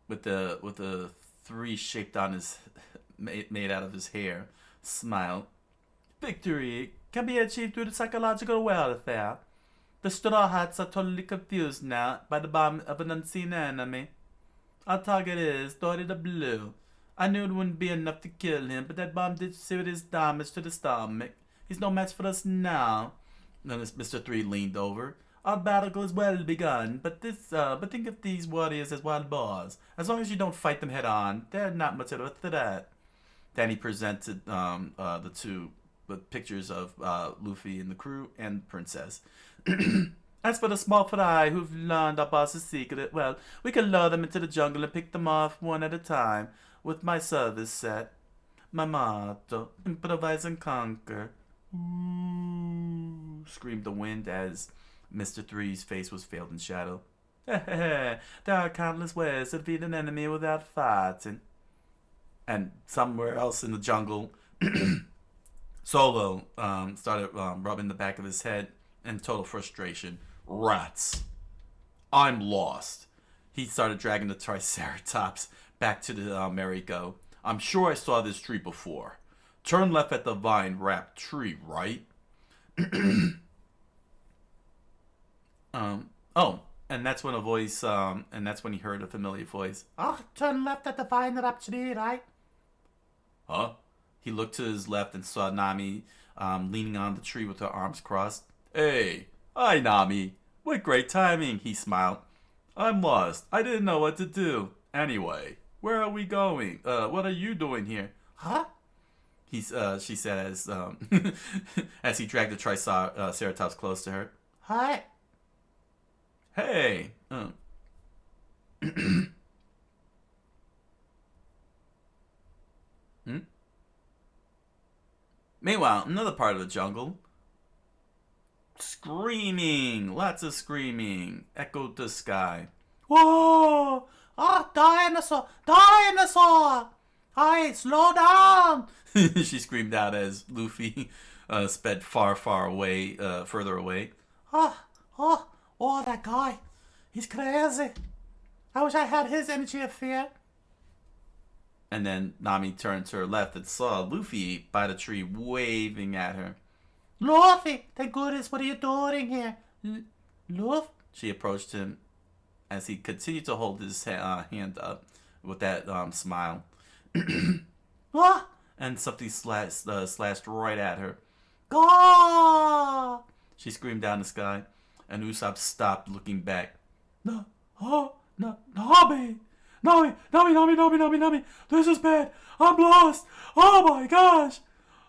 with the three shaped on his made out of his hair, smiled. Victory can be achieved through the psychological welfare. The Straw Hats are totally confused now by the bomb of an unseen enemy. Our target is Dory the Blue. I knew it wouldn't be enough to kill him, but that bomb did serious damage to the stomach. He's no match for us now. Then Mr. Three leaned over. Our battle is well begun, but think of these warriors as wild boars. As long as you don't fight them head on, they're not much of a threat. Then he presented the two with pictures of Luffy and the crew and Princess. As for the small fry who've learned our boss's secret, well, we can lure them into the jungle and pick them off one at a time with my service set. My motto, improvise and conquer. Ooh, screamed the wind as Mr. Three's face was veiled in shadow. There are countless ways to defeat an enemy without fighting. And somewhere else in the jungle, Solo started rubbing the back of his head in total frustration. Rats. I'm lost. He started dragging the Triceratops back to the merry-go. I'm sure I saw this tree before. Turn left at the vine-wrapped tree, right? Oh, And that's when a voice, and that's when he heard a familiar voice.
Oh, turn left at the vine up tree, right?
Huh? He looked to his left and saw Nami leaning on the tree with her arms crossed. Hey, hi Nami. What great timing, he smiled. I'm lost. I didn't know what to do. Anyway, where are we going? What are you doing here?
Huh?
She said as as he dragged the Triceratops close to her.
Hi.
Hey. Meanwhile, another part of the jungle. Screaming! Lots of screaming. Echoed the sky.
Whoa! Oh, dinosaur! Dinosaur! Hi, slow down!
She screamed out as Luffy sped far away, further away.
Oh, that guy. He's crazy. I wish I had his energy of fear.
And then Nami turned to her left and saw Luffy by the tree waving at her.
Luffy, thank goodness, what are you doing here? Luffy?
She approached him as he continued to hold his hand up with that smile.
What?
And something slashed right at her.
Go!
She screamed down the sky, and Usopp stopped looking back.
No, Nami! Nami! This is bad! I'm lost! Oh my gosh!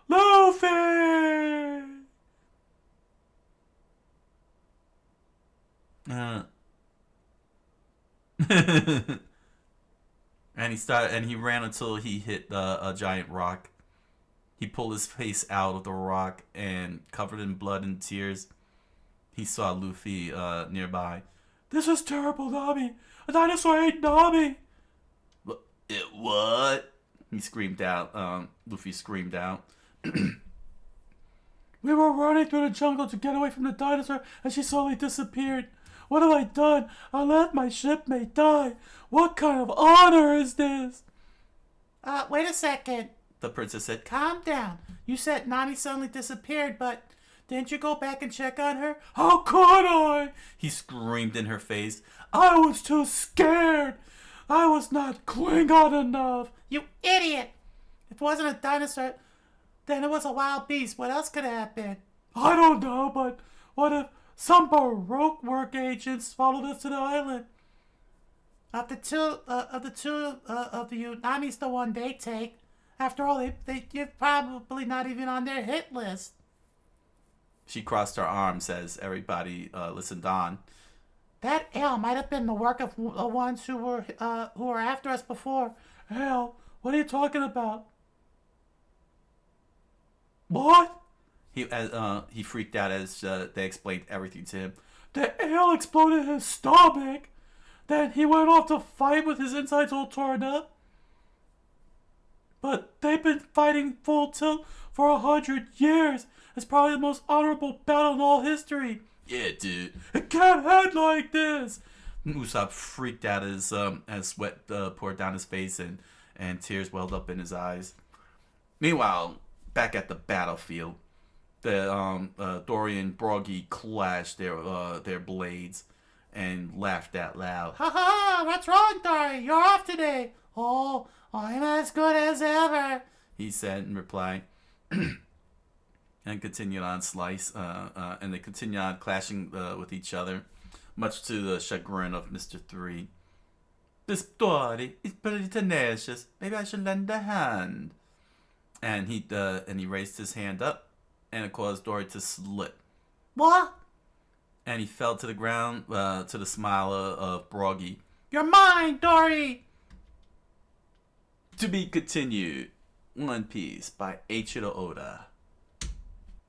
Luffy!
And he ran until he hit a giant rock. He pulled his face out of the rock and, covered in blood and tears, he saw Luffy nearby.
This is terrible, Nami! A dinosaur ate Nami!
What? He screamed out. Luffy screamed out.
We were running through the jungle to get away from the dinosaur and she suddenly disappeared. What have I done? I let my shipmate die. What kind of honor is this?
Wait a second.
The princess said,
Calm down. You said Nami suddenly disappeared, but didn't you go back and check on her?
How could I?
He screamed in her face.
I was too scared. I was not Klingon enough.
You idiot! If it wasn't a dinosaur, then it was a wild beast. What else could it have been?
I don't know, but what if some Baroque work agents followed us to the island?
Of the two of you, Nami's the one they take. After all, you're probably not even on their hit list.
She crossed her arms as everybody listened on.
That ale might have been the work of the ones who were after us before.
Ale? What are you talking about? What?
He freaked out as they explained everything to him.
The ale exploded his stomach. Then he went off to fight with his insides all torn up. But they've been fighting full tilt for 100 years. It's probably the most honorable battle in all history.
Yeah, dude.
It can't end like this.
Usopp freaked out as sweat poured down his face and tears welled up in his eyes. Meanwhile, back at the battlefield, the Dory and Broggy clashed their blades and laughed out loud.
Ha ha! What's wrong, Dory? You're off today. Oh, I'm as good as ever,
he said in reply. And continued on and they continued on clashing with each other, much to the chagrin of Mr. 3. This Dory is pretty tenacious. Maybe I should lend a hand. And he raised his hand up, and it caused Dory to slip.
What?
And he fell to the ground to the smile of Broggy.
You're mine, Dory!
To be continued. One Piece by Eiichiro Oda.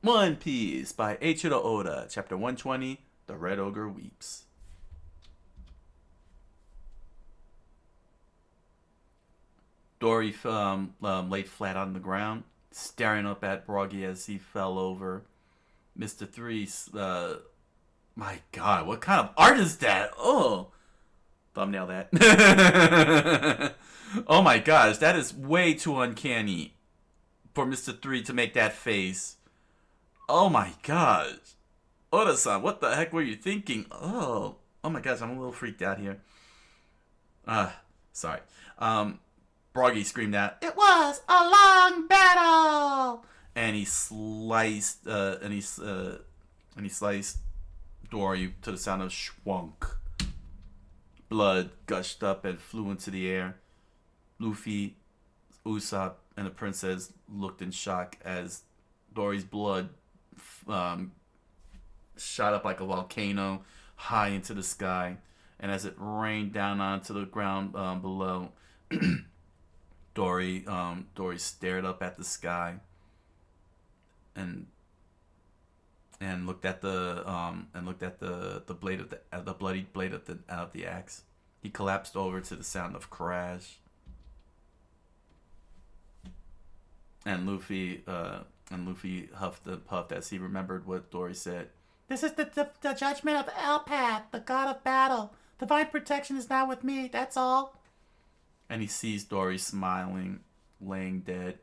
One Piece by Eiichiro Oda. Chapter 120. The Red Ogre Weeps. Dory laid flat on the ground, staring up at Broggy as he fell over. Mr. 3, my God, what kind of art is that? Oh, thumbnail that. Oh my gosh, that is way too uncanny for Mr. 3 to make that face. Oh my gosh. Oda-san, what the heck were you thinking? Oh Oh my gosh, I'm a little freaked out here. Sorry. Broggy screamed out,
It was a long battle.
and he sliced, and he sliced Dory to the sound of schwunk. Blood gushed up and flew into the air. Luffy, Usopp, and the princess looked in shock as Dory's blood shot up like a volcano high into the sky, and as it rained down onto the ground below, Dory stared up at the sky and looked at the blade of the bloody blade of the axe. He collapsed over to the sound of crash. And Luffy huffed and puffed as he remembered what Dory said.
This is the judgment of Elpath, the god of battle. Divine protection is now with me, that's all.
And he sees Dory smiling, laying dead.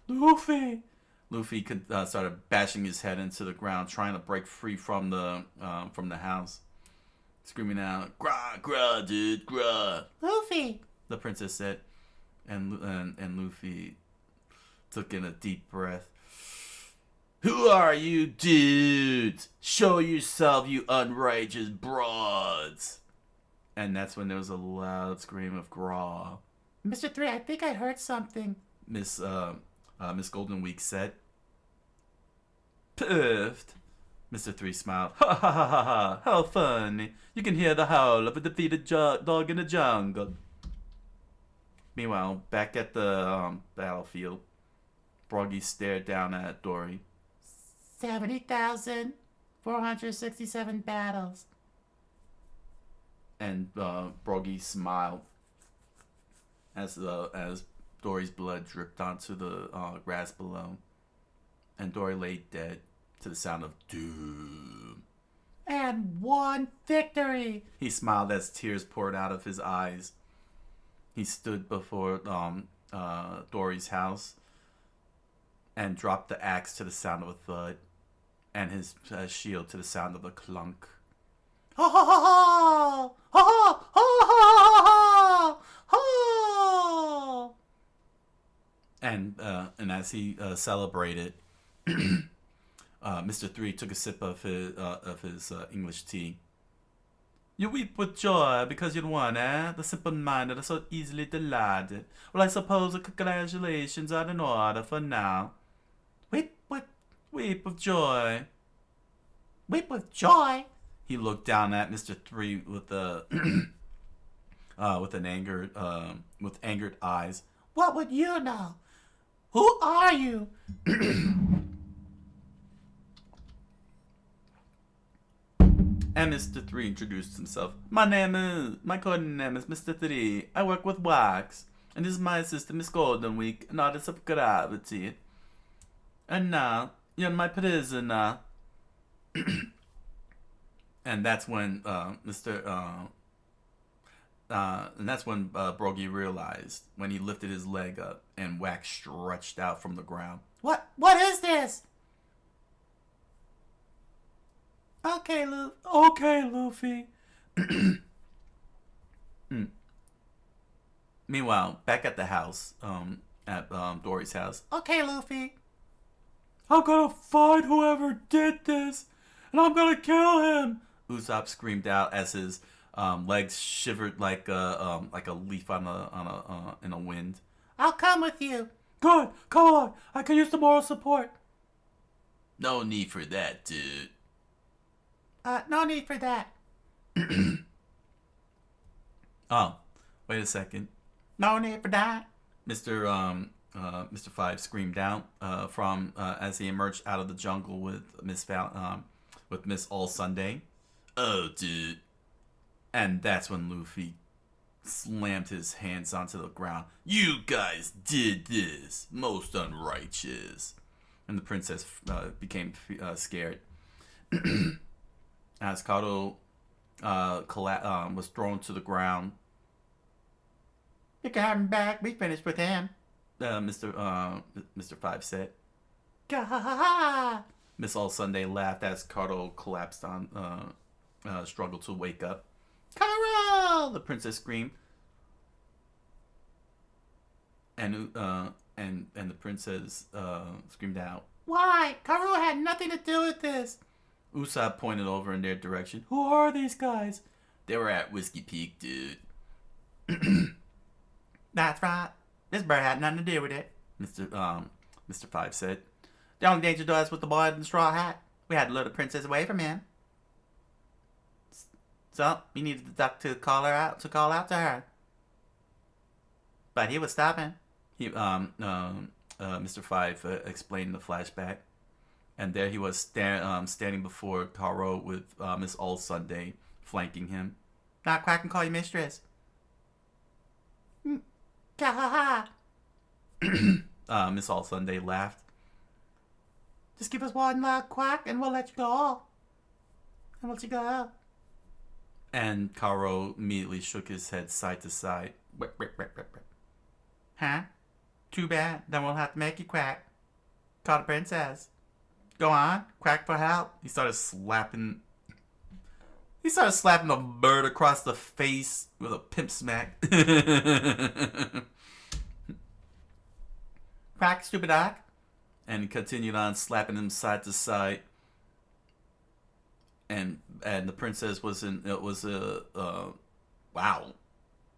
Luffy!
Luffy started bashing his head into the ground, trying to break free from the house, screaming out, "Grah, grah, dude, grah!"
Luffy!
The princess said, and Luffy took in a deep breath. "Who are you, dudes? Show yourself, you unrighteous broads!" And that's when there was a loud scream of "Graw."
Mr. 3, I think I heard something.
Miss Golden Week said. "Perfect." Mr. 3 smiled. "Ha ha ha ha ha! How funny! You can hear the howl of a defeated dog in the jungle." Meanwhile, back at the battlefield, Broggy stared down at Dory.
70,467 battles.
And Broggy smiled as Dory's blood dripped onto the grass below, and Dory lay dead to the sound of doom.
And one victory.
He smiled as tears poured out of his eyes. He stood before Dory's house and dropped the axe to the sound of a thud, and his shield to the sound of a clunk.
Ha ha ha ha! Ha ha ha ha ha!
And as he celebrated, Mr. 3 took a sip of his English tea. "You weep with joy because you won, eh? The simple-minded are so easily delighted. Well, I suppose the congratulations are in order for now. Weep with joy."
Weep with joy.
He looked down at Mr. 3 with angered eyes.
What would you know? Who are you?
And Mr. 3 introduced himself. My code name is Mr. 3. I work with wax. And this is my assistant, Miss Golden Week, an artist of gravity. And now, you're my prisoner." And that's when Broggy realized, when he lifted his leg up and wax stretched out from the ground.
What is this? Okay,
Luffy.
Meanwhile, back at the house, at Dory's house.
Okay, Luffy.
I'm gonna find whoever did this, and I'm gonna kill him.
Usopp screamed out as his legs shivered like a leaf in a wind.
I'll come with you.
Good, come along. I can use the moral support.
"No need for that, dude."
No need for that.
Oh, wait a second.
No need for that.
Mr. 5 screamed out from as he emerged out of the jungle with Miss All Sunday. "Oh, dude!" And that's when Luffy slammed his hands onto the ground. "You guys did this, most unrighteous!" And the princess became scared as Kato was thrown to the ground.
You got him back. We finished with him.
Mr. 5 said.
Gah!
Miss All Sunday laughed as Kato collapsed on struggled to wake up. Carol! The princess screamed. And the princess screamed out.
Why? Karu had nothing to do with this.
Usopp pointed over in their direction.
Who are these guys?
They were at Whiskey Peak, dude.
That's right. This bird had nothing to do with it.
Mr. Five said.
The only danger to us was the boy in the straw hat. We had to lure the princess away from him. So we needed the duck to call out to her. But he was stopping.
Mr. Five explained the flashback, and there he was standing before Karo with Miss All Sunday flanking him.
Not Quack and call you mistress. Ha ha.
Miss All Sunday laughed.
Just give us one quack and we'll let you go. And let you go.
And Karo immediately shook his head side to side.
Huh? Too bad. Then we'll have to make you quack. Call the princess. Go on. Quack for help.
He started slapping the bird across the face with a pimp smack.
Quack, stupid duck.
And he continued on slapping him side to side. And the princess was in. It was wow,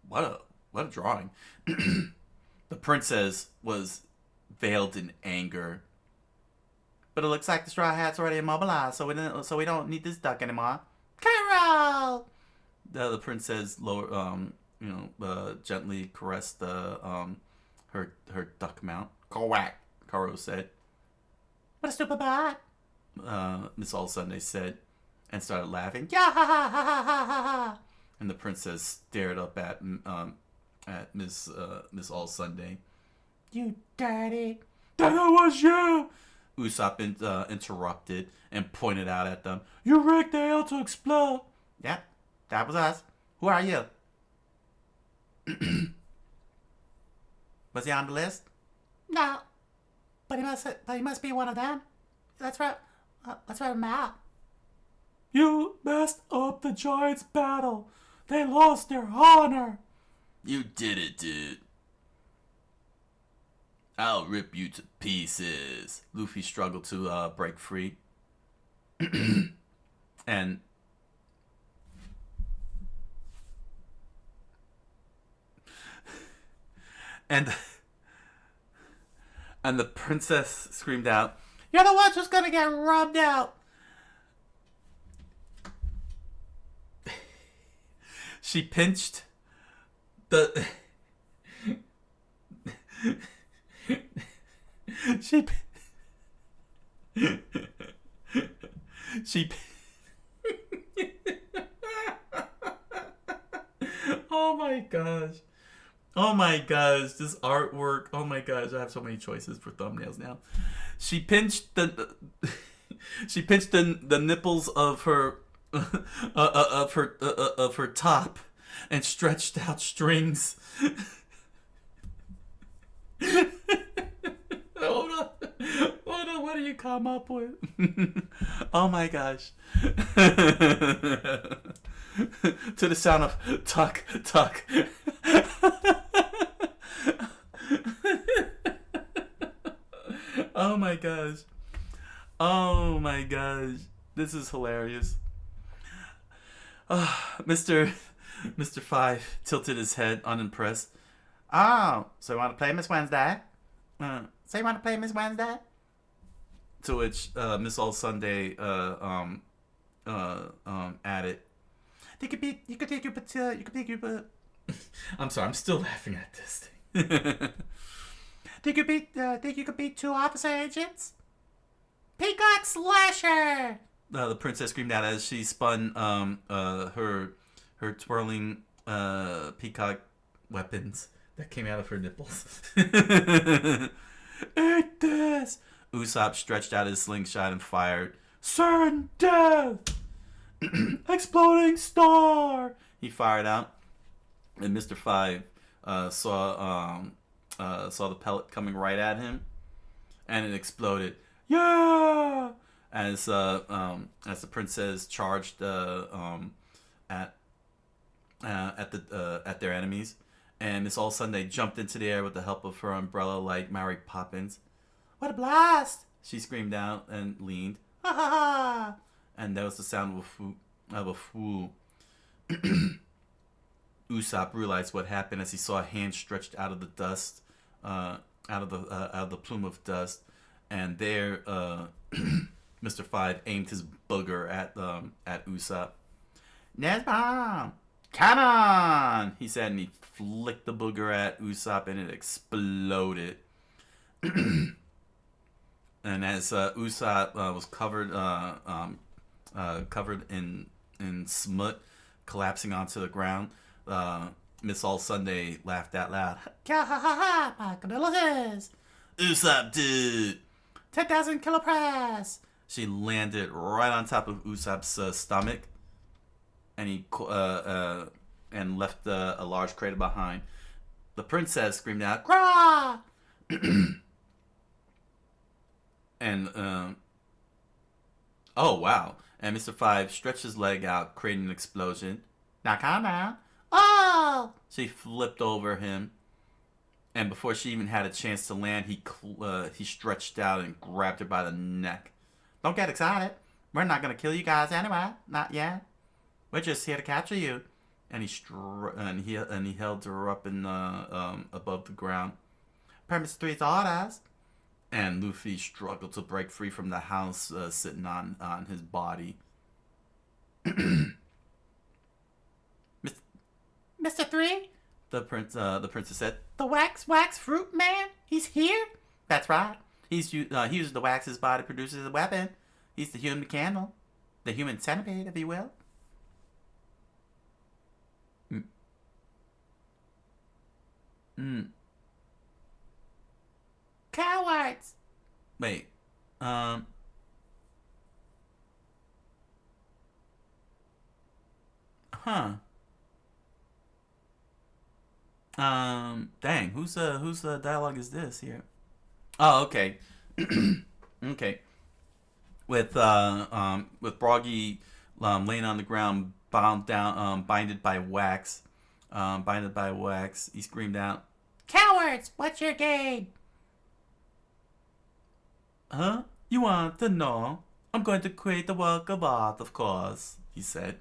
what a drawing. The princess was veiled in anger.
But it looks like the straw hat's already immobilized, so we don't need this duck anymore. Carol!
The princess gently caressed her duck mount.
Quack,
Karo said.
What a stupid bird.
Miss All Sunday said, and started laughing.
Yeah, ha ha ha ha ha ha.
And the princess stared up at Miss All Sunday.
You dirty.
That was you!
Usopp interrupted and pointed out at them.
You rigged the ale to explode.
Yep, that was us. Who are you? Was he on the list? No, but he must be one of them. That's right. That's right, Matt.
You messed up the Giants' battle. They lost their honor.
You did it, dude. I'll rip you to pieces. Luffy struggled to break free. and the princess screamed out,
"You're the one who's gonna get rubbed out."
She pinched the she oh my gosh, this artwork. Oh my gosh, I have so many choices for thumbnails now. She pinched the nipples of her of her top and stretched out strings. Hold on, what do you come up with? Oh my gosh. To the sound of tuck, tuck. Oh my gosh. Oh my gosh. This is hilarious. Mr. Five tilted his head, unimpressed.
Oh, so you want to play Miss Wednesday? To
which Miss All Sunday added,
You could take your
I'm sorry, I'm still laughing at this thing.
think you could beat two officer agents? Peacock Slasher!
The princess screamed out as she spun her twirling peacock weapons that came out of her nipples.
Eat this!
Usopp stretched out his slingshot and fired.
Certain death! Exploding star!
He fired out, and Mr. Five saw the pellet coming right at him, and it exploded.
Yeah!
as the princess charged at at their enemies, and Miss All Sunday jumped into the air with the help of her umbrella like Mary Poppins.
What a blast!
She screamed out and leaned,
Ha ha ha!
and there was the sound of a fool. Usopp realized what happened as he saw a hand stretched out of the dust, out of the plume of dust, and there, Mr. Five aimed his booger at Usopp. Nesbom, come on! He said, and he flicked the booger at Usopp, and it exploded. And as Usopp was covered in smut, collapsing onto the ground, Miss All Sunday laughed out loud.
Ha ha ha ha! My condolences!
Usopp, dude!
10,000 kilo press!
She landed right on top of Usopp's stomach, and he and left a large crater behind. The princess screamed out,
Grah!
and oh wow! And Mr. Five stretched his leg out, creating an explosion. Now calm down.
Oh!
She flipped over him, and before she even had a chance to land, he stretched out and grabbed her by the neck. Don't get excited. We're not gonna kill you guys anyway. Not yet. We're just here to capture you. And he held her up in above the ground. Permits 3's orders. And Luffy struggled to break free from the house sitting on his body.
Mr. 3?
The princess said,
The wax fruit man? He's here?
"That's right. He uses the wax his body produces as a weapon. He's the human candle, the human centipede, if you will."
Cowards!
Wait. Huh. Dang. Whose dialogue is this here? Oh, okay. Okay. With Broggy laying on the ground, binded by wax. He screamed out,
Cowards! What's your game?
"Huh? You want to know? I'm going to create the work of art, of course," he said.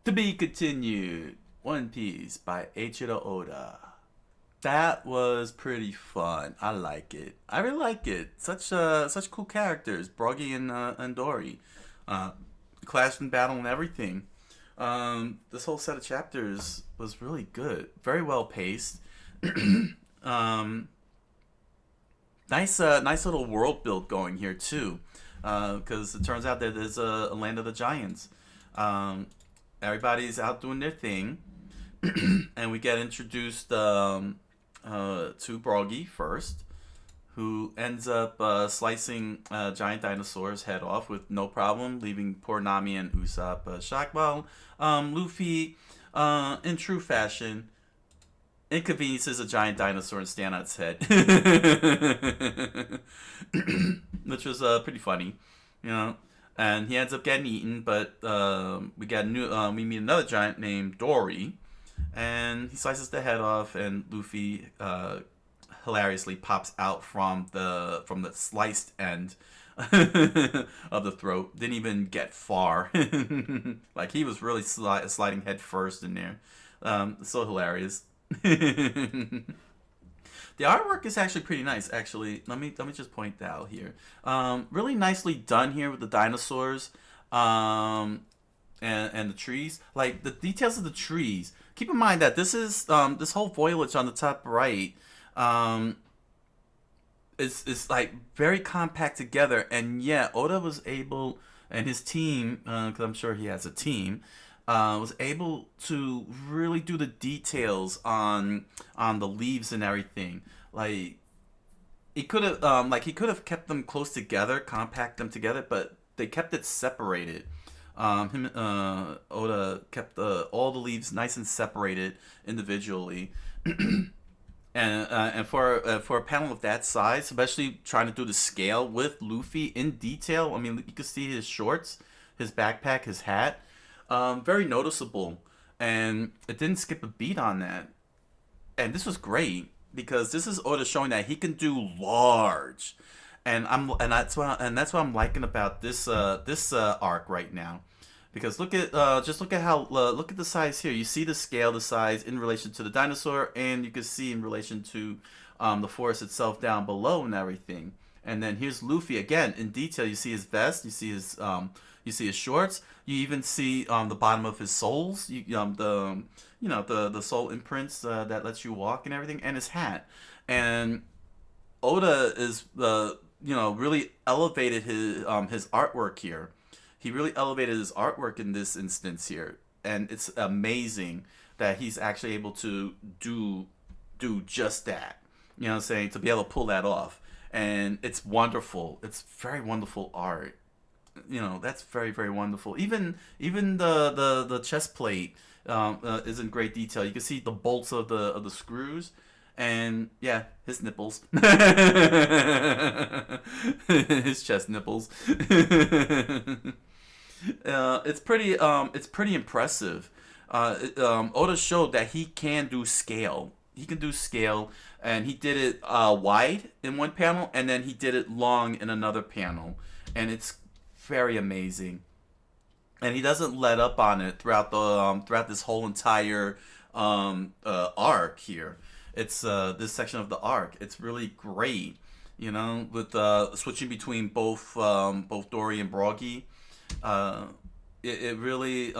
To be continued. One Piece by Eiichiro Oda. That was pretty fun. I like it. I really like it. Such cool characters, Broggy and Dory. Clash and battle and everything. This whole set of chapters was really good. Very well paced. Nice little world build going here too, because it turns out that there's a land of the giants. Everybody's out doing their thing, and we get introduced to Broggy first, who ends up slicing a giant dinosaur's head off with no problem, leaving poor Nami and Usopp shocked. While Luffy, in true fashion, inconveniences a giant dinosaur and stand on its head, which was pretty funny, you know. And he ends up getting eaten, but we meet another giant named Dory, and he slices the head off, and Luffy hilariously pops out from the sliced end of the throat. Didn't even get far. Like he was really sliding head first in there. So hilarious. The artwork is actually pretty nice. Actually, let me just point that out here. Really nicely done here with the dinosaurs, and the trees. Like the details of the trees. Keep in mind that this is this whole foliage on the top right. Is like very compact together, and yeah, Oda was able, and his team, because I'm sure he has a team, was able to really do the details on the leaves and everything. Like he could have kept them close together, compact them together, but they kept it separated. Oda kept all the leaves nice and separated individually. And for a panel of that size, especially trying to do the scale with Luffy in detail, I mean, you can see his shorts, his backpack, his hat, very noticeable, and it didn't skip a beat on that. And this was great because this is Oda showing that he can do large, and that's what I'm liking about this arc right now. Because look at just look at how look at the size here. You see the scale, the size in relation to the dinosaur, and you can see in relation to the forest itself down below and everything. And then here's Luffy again in detail. You see his vest, you see his shorts. You even see the bottom of his soles. The sole imprints that lets you walk and everything, and his hat. And Oda is really elevated his artwork here. He really elevated his artwork in this instance here, and it's amazing that he's actually able to do just that. You know what I'm saying? To be able to pull that off, and it's wonderful. It's very wonderful art. That's very very wonderful. Even the chest plate is in great detail. You can see the bolts of the screws, and yeah, his nipples, his chest nipples. It's pretty impressive. Oda showed that he can do scale. He can do scale, and he did it wide in one panel, and then he did it long in another panel, and it's very amazing. And he doesn't let up on it throughout this whole entire arc here. It's this section of the arc. It's really great, with switching between both Dory and Broggy. Uh, it really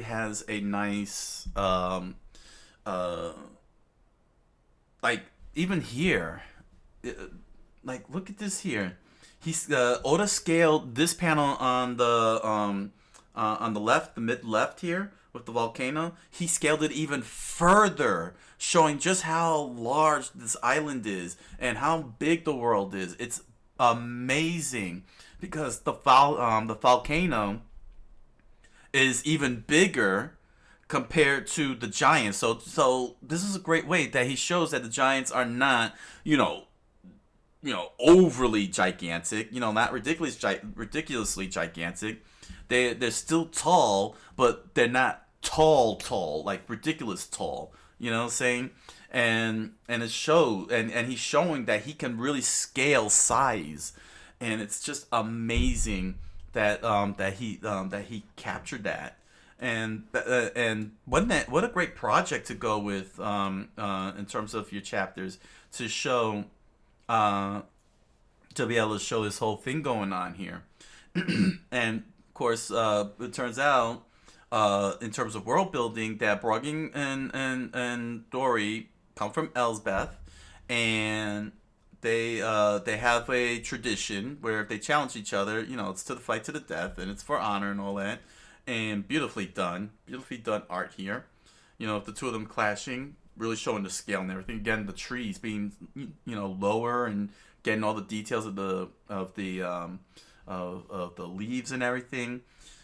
has a nice like even here, like look at this here. He's Oda scaled this panel on the left, the mid left here with the volcano. He scaled it even further, showing just how large this island is and how big the world is. It's amazing because the volcano is even bigger compared to the giants. So this is a great way that he shows that the giants are not, overly gigantic, not ridiculously gigantic. They're still tall, but they're not tall, like ridiculous tall. You know what I'm saying? And it shows, and he's showing that he can really scale size, and it's just amazing that he captured that. And what a great project to go with in terms of your chapters to show to be able to show this whole thing going on here. And of course, it turns out in terms of world building that Broggy and Dory come from Elsbeth, and they have a tradition where if they challenge each other, it's to the fight to the death, and it's for honor and all that. And beautifully done art here. The two of them clashing, really showing the scale and everything. Again, the trees being lower and getting all the details of the leaves and everything,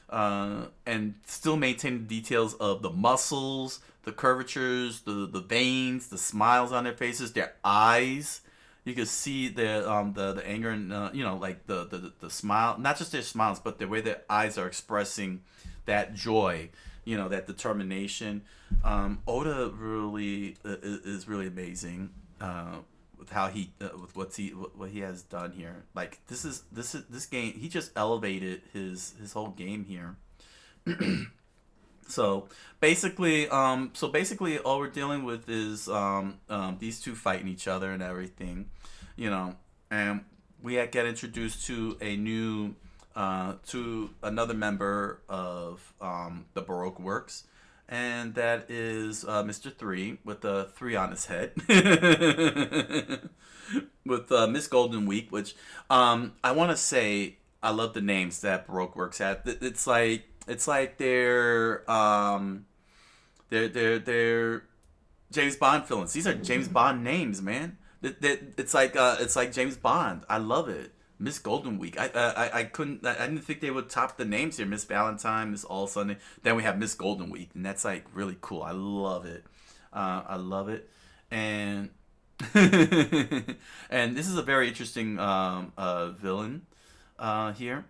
and still maintaining the details of the muscles, the curvatures, the veins, the smiles on their faces, their eyes. You can see the anger and like the smile, not just their smiles, but the way their eyes are expressing that joy, that determination. Oda really is really amazing with how with what he has done here. Like this game, he just elevated his whole game here. So basically, all we're dealing with is these two fighting each other and everything, and we get introduced to to another member of the Baroque Works, and that is Mr. 3 with the 3 on his head, with Miss Golden Week, which I want to say I love the names that Baroque Works had. It's like they're James Bond villains. These are James Bond names, man. It's like James Bond. I love it. Miss Golden Week. I didn't think they would top the names here. Miss Valentine, Miss All Sunday. Then we have Miss Golden Week, and that's like really cool. I love it. I love it. And And this is a very interesting villain here.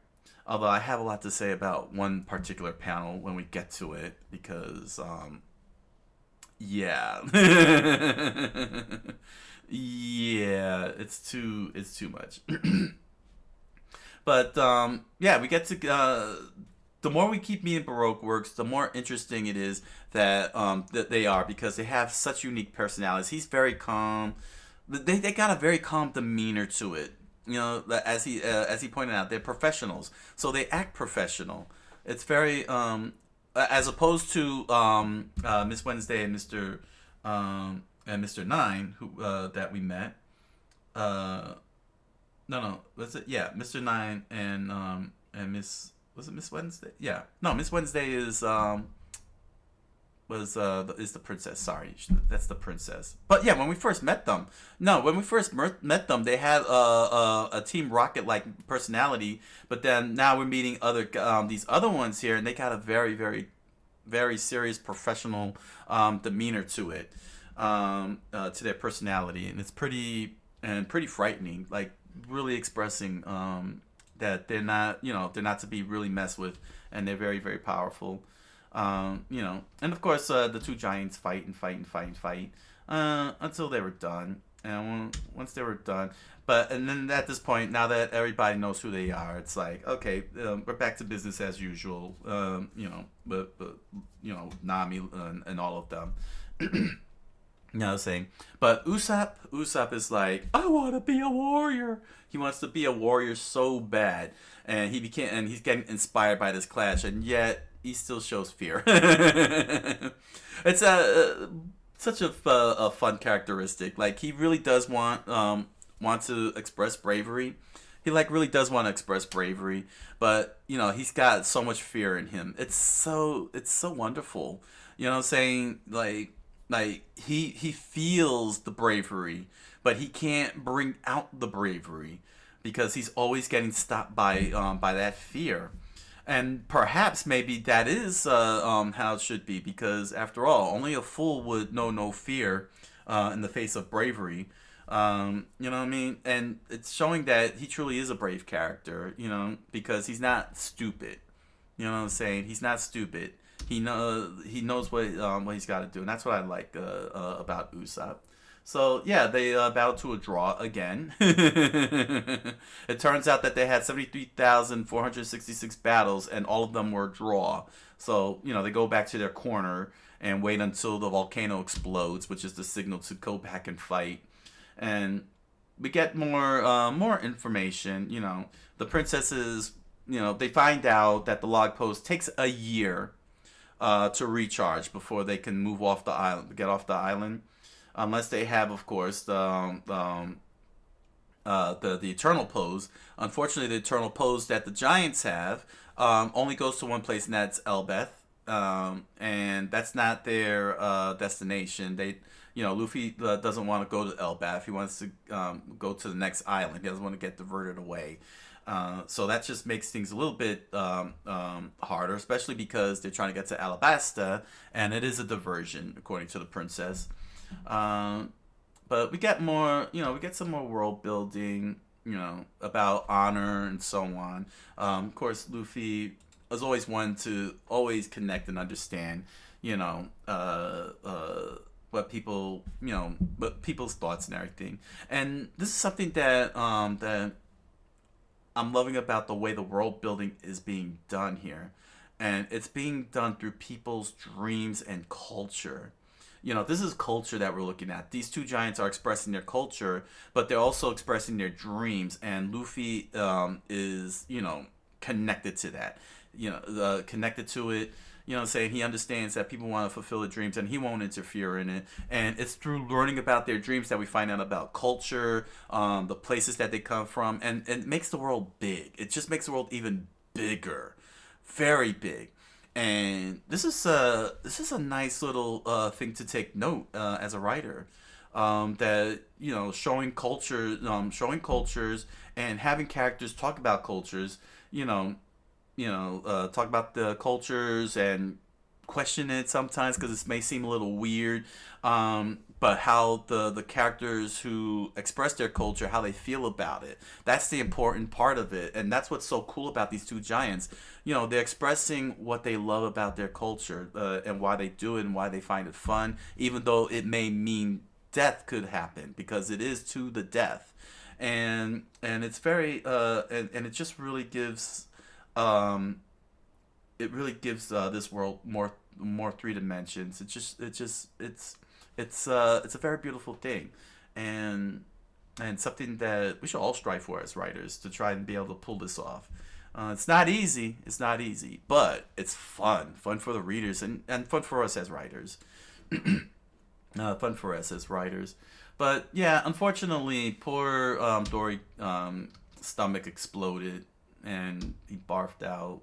Although I have a lot to say about one particular panel when we get to it, because yeah, yeah, it's too much. But yeah, we get to the more we keep meeting Baroque works, the more interesting it is that they are, because they have such unique personalities. He's very calm. They got a very calm demeanor to it. You know, as he pointed out, they're professionals, so they act professional. It's very as opposed to Miss Wednesday and Mr. Nine, who that we met. No, was it? Yeah, Mr. Nine and Miss, was it Miss Wednesday? Yeah, no, Miss Wednesday is the princess. Sorry, that's the princess. But yeah, when we first met them, met them, they had a Team Rocket like personality. But then now we're meeting these other ones here, and they got a very very very serious professional demeanor to it, to their personality, and it's pretty frightening. Like, really expressing that they're not to be really messed with, and they're very very powerful. And of course the two giants fight and fight and fight and fight until they were done. And once they were done, and then at this point, now that everybody knows who they are, it's like, okay, we're back to business as usual. But Nami and all of them. Saying, but Usopp is like, I want to be a warrior. He wants to be a warrior so bad, and he's getting inspired by this clash, and yet he still shows fear. It's such a fun characteristic. Like, he really does want to express bravery. He really does want to express bravery, but he's got so much fear in him. It's so wonderful. Saying he feels the bravery, but he can't bring out the bravery because he's always getting stopped by that fear. And perhaps maybe that is how it should be, because after all, only a fool would know no fear in the face of bravery. You know what I mean? And it's showing that he truly is a brave character, because he's not stupid. You know what I'm saying? He's not stupid. He knows what he's got to do, and that's what I like about Usopp. So yeah, they battled to a draw again. It turns out that they had 73,466 battles, and all of them were a draw. So they go back to their corner and wait until the volcano explodes, which is the signal to go back and fight. And we get more information. The princesses. They find out that the log post takes a year to recharge before they can move off the island, get off the island, unless they have, of course, the eternal pose. Unfortunately, the eternal pose that the giants have only goes to one place, and that's Elbeth, and that's not their destination. Luffy doesn't want to go to Elbeth. He wants to go to the next island. He doesn't want to get diverted away. So that just makes things a little bit harder, especially because they're trying to get to Alabasta, and it is a diversion, according to the princess. But we get more, we get some more world building, about honor and so on. Of course, Luffy is always one to always connect and understand, what people, what people's thoughts and everything. And this is something that I'm loving about the way the world building is being done here. And it's being done through people's dreams and culture. This is culture that we're looking at. These two giants are expressing their culture, but they're also expressing their dreams. And Luffy is, connected to that. Connected to it. Saying he understands that people want to fulfill their dreams, and he won't interfere in it. And it's through learning about their dreams that we find out about culture, the places that they come from, and it makes the world big. It just makes the world even bigger, very big. And this is a nice little thing to take note as a writer, that showing cultures and having characters talk about cultures. Talk about the cultures and question it sometimes because it may seem a little weird. but how the characters who express their culture, how they feel about it. That's the important part of it, and that's what's so cool about these two giants. You know, they're expressing what they love about their culture, and why they do it and why they find it fun, even though it may mean death could happen, because it is to the death. And it's very and it just really gives this world more three dimensions. It's a very beautiful thing, and something that we should all strive for as writers, to try and be able to pull this off. It's not easy. It's not easy, but it's fun for the readers, and fun for us as writers. Fun for us as writers. But yeah, unfortunately, poor Dory stomach exploded, and he barfed out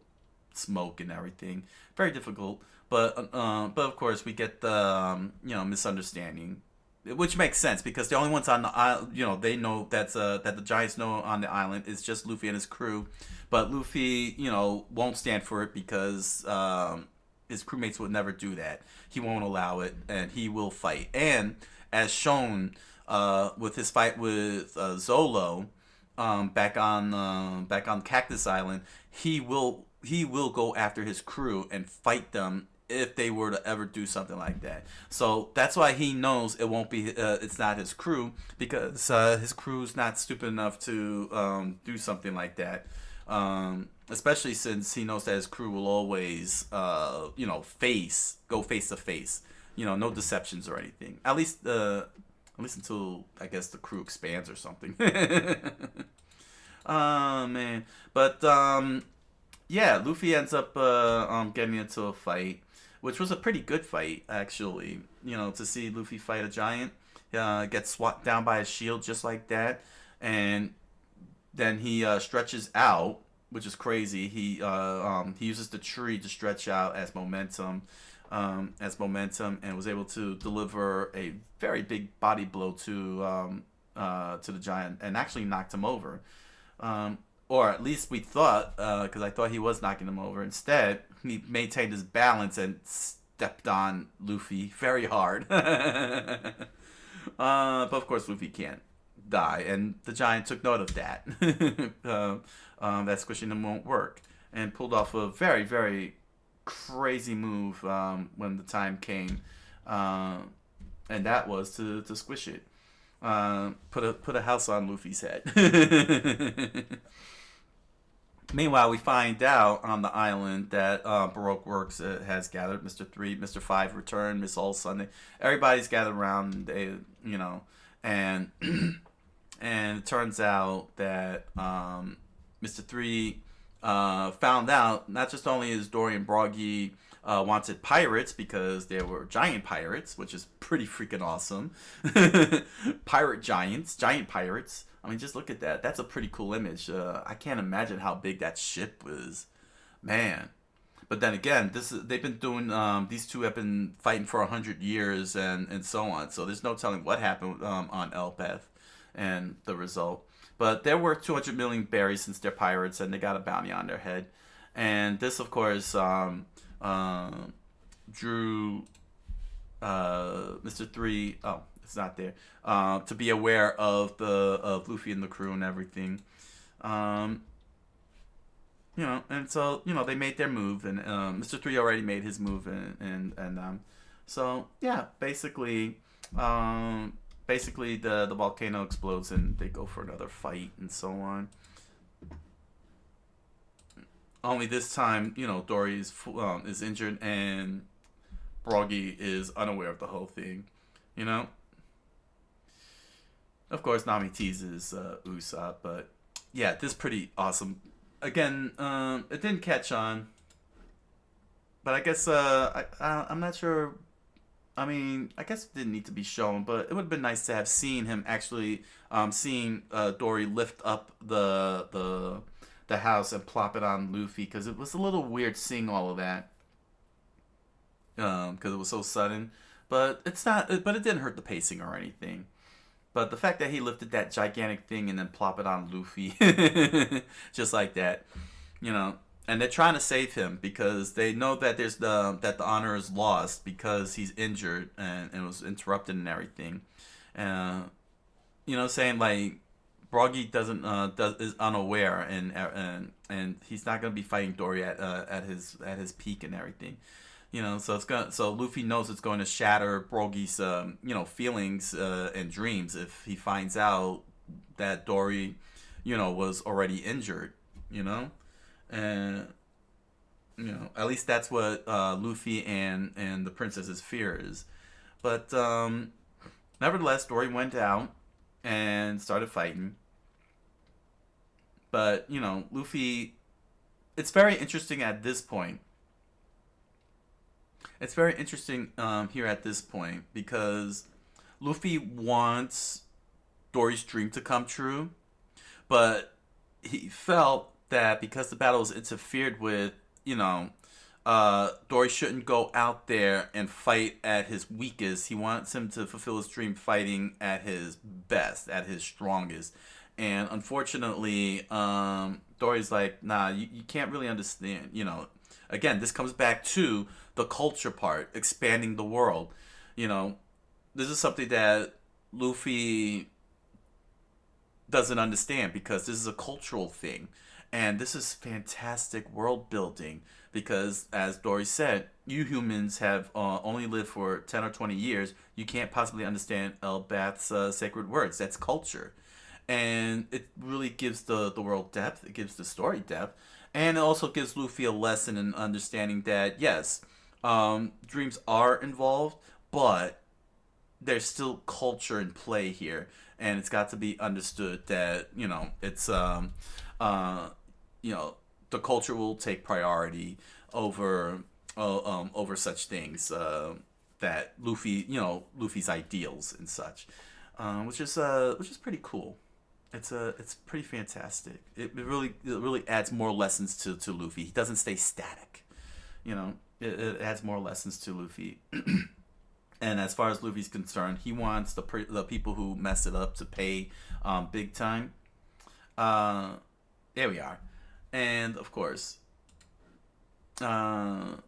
smoke and everything. Very difficult. But of course we get the misunderstanding, which makes sense, because the only ones on the island, they know that the giants know on the island is just Luffy and his crew. But Luffy, won't stand for it, because his crewmates would never do that. He won't allow it, and he will fight. And as shown with his fight with Zolo, back on Cactus Island, he will go after his crew and fight them if they were to ever do something like that. So that's why he knows it won't be it's not his crew, because his crew's not stupid enough to do something like that. Especially since he knows that his crew will always go face to face. No deceptions or anything. At least until, I guess, the crew expands or something. Oh man. But yeah, Luffy ends up getting into a fight, which was a pretty good fight, actually. To see Luffy fight a giant, get swat down by a shield just like that, and then he stretches out, which is crazy. He uses the tree to stretch out as momentum, and was able to deliver a very big body blow to the giant, and actually knocked him over. Or at least we thought, because I thought he was knocking him over. Instead, he maintained his balance and stepped on Luffy very hard. But of course, Luffy can't die, and the giant took note of that. That squishing him won't work, and pulled off a very, very crazy move when the time came, and that was to squish it. Put a house on Luffy's head. Meanwhile, we find out on the island that Baroque Works has gathered. Mr. 3, Mr. 5 returned, Miss All Sunday. Everybody's gathered around. They, and and it turns out that Mr. 3 found out not just only is Dory and Broggy wanted pirates, because there were giant pirates, which is pretty freaking awesome. Giant pirates. I mean, just look at that. That's a pretty cool image. I can't imagine how big that ship was, man. But then again, they've been doing. These two have been fighting for 100 years and so on. So there's no telling what happened on Elpeth and the result. But they're worth 200 million berries since they're pirates, and they got a bounty on their head. And this, of course, drew Mr. 3. Oh, it's not there. To be aware of Luffy and the crew and everything. And so they made their move, and Mr. 3 already made his move, and so yeah, basically the volcano explodes and they go for another fight and so on. Only this time, Dory is injured, and Broggy is unaware of the whole thing. Of course, Nami teases Usopp, but yeah, this is pretty awesome. Again, it didn't catch on, but I guess I'm not sure. I mean, I guess it didn't need to be shown, but it would have been nice to have seen him actually seeing Dory lift up the house and plop it on Luffy, because it was a little weird seeing all of that, because it was so sudden. But it's not. But it didn't hurt the pacing or anything. But the fact that he lifted that gigantic thing and then plop it on Luffy, just like that, and they're trying to save him because they know that the honor is lost because he's injured and was interrupted and everything. Saying like Broggy is unaware and he's not gonna be fighting Dory at his peak and everything. So Luffy knows it's going to shatter Broggy's feelings and dreams if he finds out that Dory was already injured. And at least that's what Luffy and the princess's fear is. But nevertheless, Dory went out and started fighting. But Luffy, it's very interesting at this point. It's very interesting here at this point because Luffy wants Dory's dream to come true, but he felt that because the battle was interfered with, Dory shouldn't go out there and fight at his weakest. He wants him to fulfill his dream fighting at his best, at his strongest. And unfortunately, Dory's like, nah, you can't really understand. Again, this comes back to the culture part, expanding the world. This is something that Luffy doesn't understand because this is a cultural thing. And this is fantastic world building because, as Dory said, you humans have only lived for 10 or 20 years. You can't possibly understand Elbath's sacred words. That's culture. And it really gives the world depth. It gives the story depth. And it also gives Luffy a lesson in understanding that, yes, dreams are involved, but there's still culture in play here. And it's got to be understood that, it's the culture will take priority over such things that Luffy's ideals and such, which is pretty cool. It's pretty fantastic. It really adds more lessons to Luffy. He doesn't stay static. It adds more lessons to Luffy. And as far as Luffy's concerned, he wants the people who mess it up to pay big time. There we are. And of course, Mr.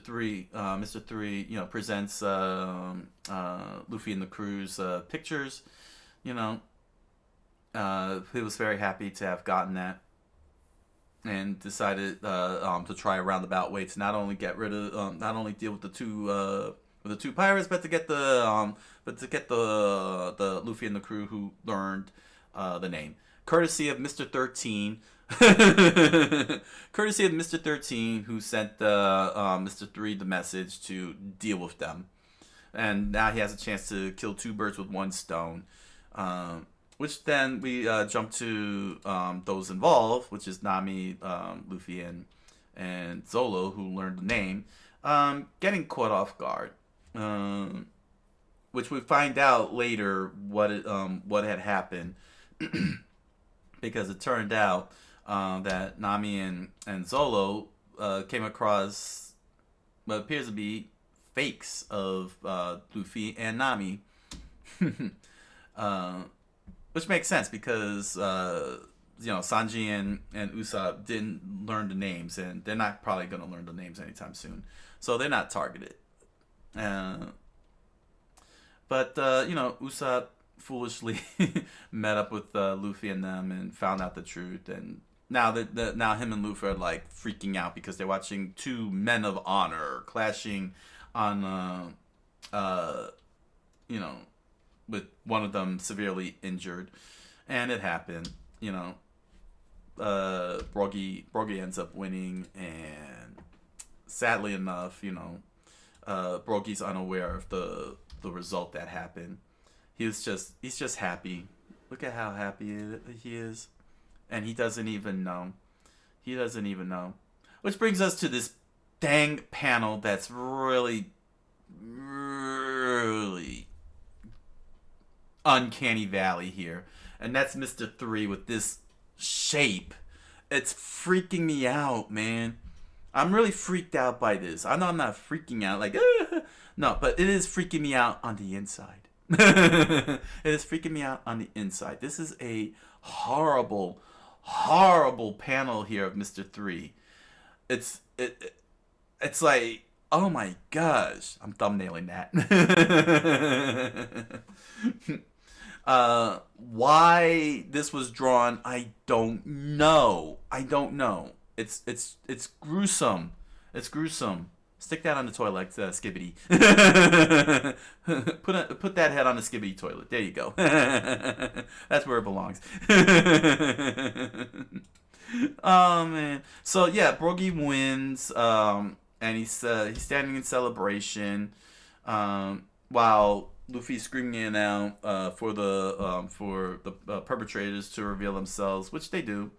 Three, presents Luffy and the crew's pictures. He was very happy to have gotten that, and decided to try a roundabout way to not only get rid of, not only deal with the two pirates, but to get the Luffy and the crew who learned the name. Courtesy of Mr. 13. Courtesy of Mr. 13, who sent Mr. 3 the message to deal with them. And now he has a chance to kill two birds with one stone. Which then we jump to those involved, which is Nami, Luffy, and Zolo, who learned the name, getting caught off guard. Which we find out later what had happened. Because it turned out that Nami and Zolo came across what appears to be fakes of Luffy and Nami. Which makes sense because Sanji and Usopp didn't learn the names, and they're not probably going to learn the names anytime soon. So they're not targeted. But Usopp foolishly met up with Luffy and them and found out the truth, and now now him and Luffy are like freaking out because they're watching two men of honor clashing on with one of them severely injured, and it happened. Broggy ends up winning, and sadly enough, Broggy's unaware of the result that happened. He's just happy. Look at how happy he is. And he doesn't even know. Which brings us to this dang panel that's really, really uncanny valley here. And that's Mr. 3 with this shape. It's freaking me out, man. I'm really freaked out by this. I know I'm not freaking out like, no, but it is freaking me out on the inside. It is freaking me out on the inside. This is a horrible, horrible panel here of Mr. 3. It's like, oh my gosh, I'm thumbnailing that. Why this was drawn, I don't know. It's gruesome. It's gruesome. Stick that on the toilet, Skibbity. Put that head on the Skibbity toilet. There you go. That's where it belongs. Oh man. So yeah, Brogy wins. And he's standing in celebration, while Luffy's screaming out for the perpetrators to reveal themselves, which they do.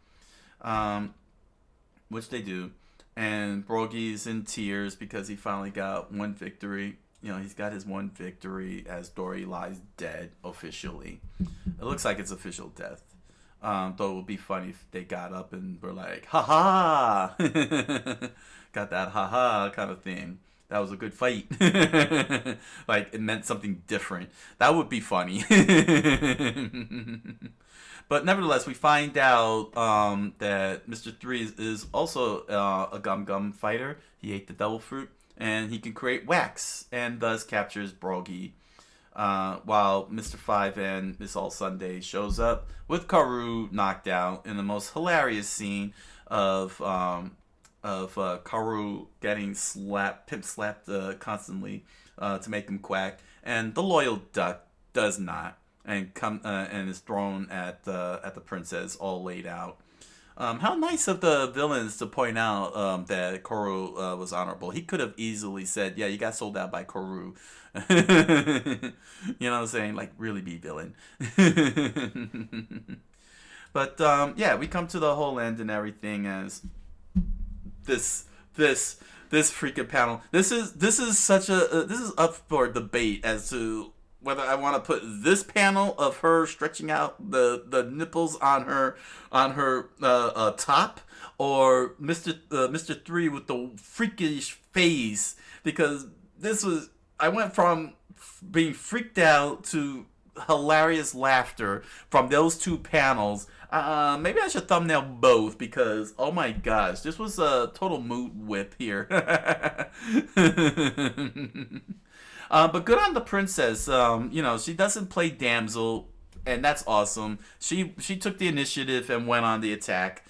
And Brogy's in tears because he finally got one victory. He's got his one victory as Dory lies dead officially. It looks like it's official death. Though it would be funny if they got up and were like, ha ha! Got that ha ha kind of thing. That was a good fight. Like, it meant something different. That would be funny. But nevertheless, we find out that Mr. 3 is also a gum fighter. He ate the devil fruit, and he can create wax, and thus captures Brogy. While Mr. 5 and Miss All Sunday shows up with Karoo knocked out in the most hilarious scene of Karoo getting pimp slapped constantly to make him quack, and the loyal duck does not, and is thrown at the princess all laid out. How nice of the villains to point out that Karoo was honorable. He could have easily said, "Yeah, you got sold out by Karoo." You know what I'm saying? Like, really be villain. But yeah, we come to the whole end and everything as this freaking panel. This is such a this is up for debate as to whether I want to put this panel of her stretching out the nipples on her top, or Mr. 3 with the freakish face, because I went from being freaked out to hilarious laughter from those two panels. Maybe I should thumbnail both, because oh my gosh, this was a total mood whip here. But good on the princess. She doesn't play damsel, and that's awesome. She took the initiative and went on the attack.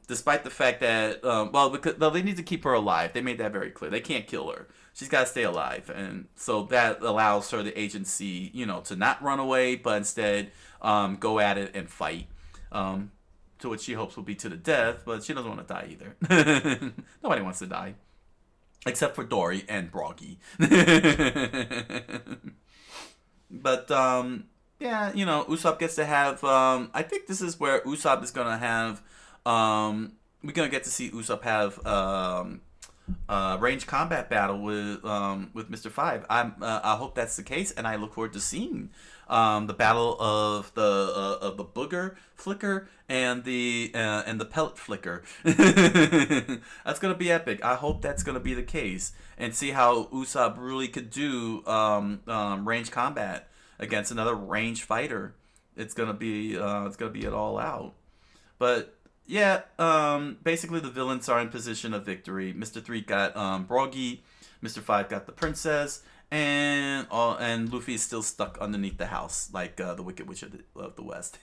Despite the fact that because they need to keep her alive. They made that very clear. They can't kill her. She's got to stay alive, and so that allows her the agency, to not run away, but instead go at it and fight. To which she hopes will be to the death, but she doesn't want to die either. Nobody wants to die. Except for Dory and Brogy. But, yeah, Usopp gets to have, I think this is where Usopp is going to have, we're going to get to see Usopp have, range combat battle with Mr. 5. I hope that's the case, and I look forward to seeing the battle of the booger flicker and the pellet flicker. That's gonna be epic. I hope that's gonna be the case, and see how Usopp really could do range combat against another range fighter. It's gonna be it all out. But yeah, basically the villains are in position of victory. Mr. 3 got Brogy, Mr. 5 got the princess, and Luffy is still stuck underneath the house like the Wicked Witch of the West.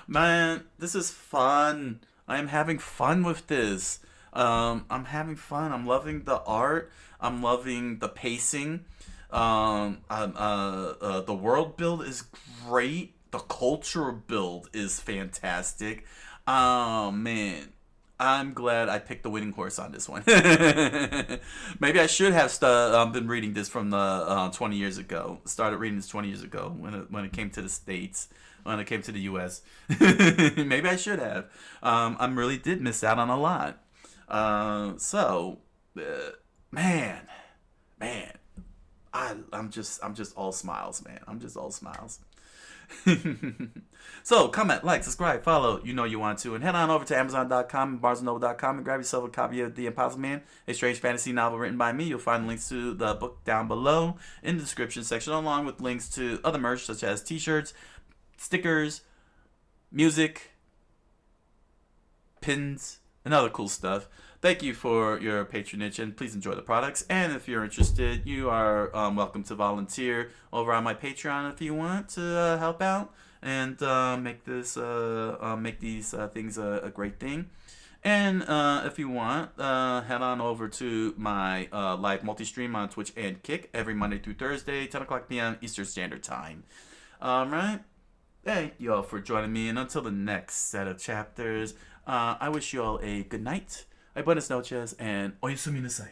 Man, this is fun. I am having fun with this. I'm having fun. I'm loving the art. I'm loving the pacing. The world build is great. The culture build is fantastic. Oh man, I'm glad I picked the winning horse on this one. Maybe I should have been reading this from the 20 years ago. Started reading this 20 years ago when it came to the States, when it came to the U.S. Maybe I should have. I really did miss out on a lot. Man, I'm just all smiles, man. I'm just all smiles. So comment, like, subscribe, follow, you want to, and head on over to Amazon.com and BarnesandNoble.com and grab yourself a copy of The Impossible Man, a strange fantasy novel written by me. You'll find links to the book down below in the description section, along with links to other merch such as t-shirts, stickers, music, pins, and other cool stuff. Thank you for your patronage, and please enjoy the products. And if you're interested, you are welcome to volunteer over on my Patreon if you want to help out and make these things a great thing. And if you want, head on over to my live multi-stream on Twitch and Kick every Monday through Thursday, 10 o'clock p.m. Eastern Standard Time. Right? Thank you all for joining me, and until the next set of chapters, I wish you all a good night, buenas noches, and oyasumi nasai.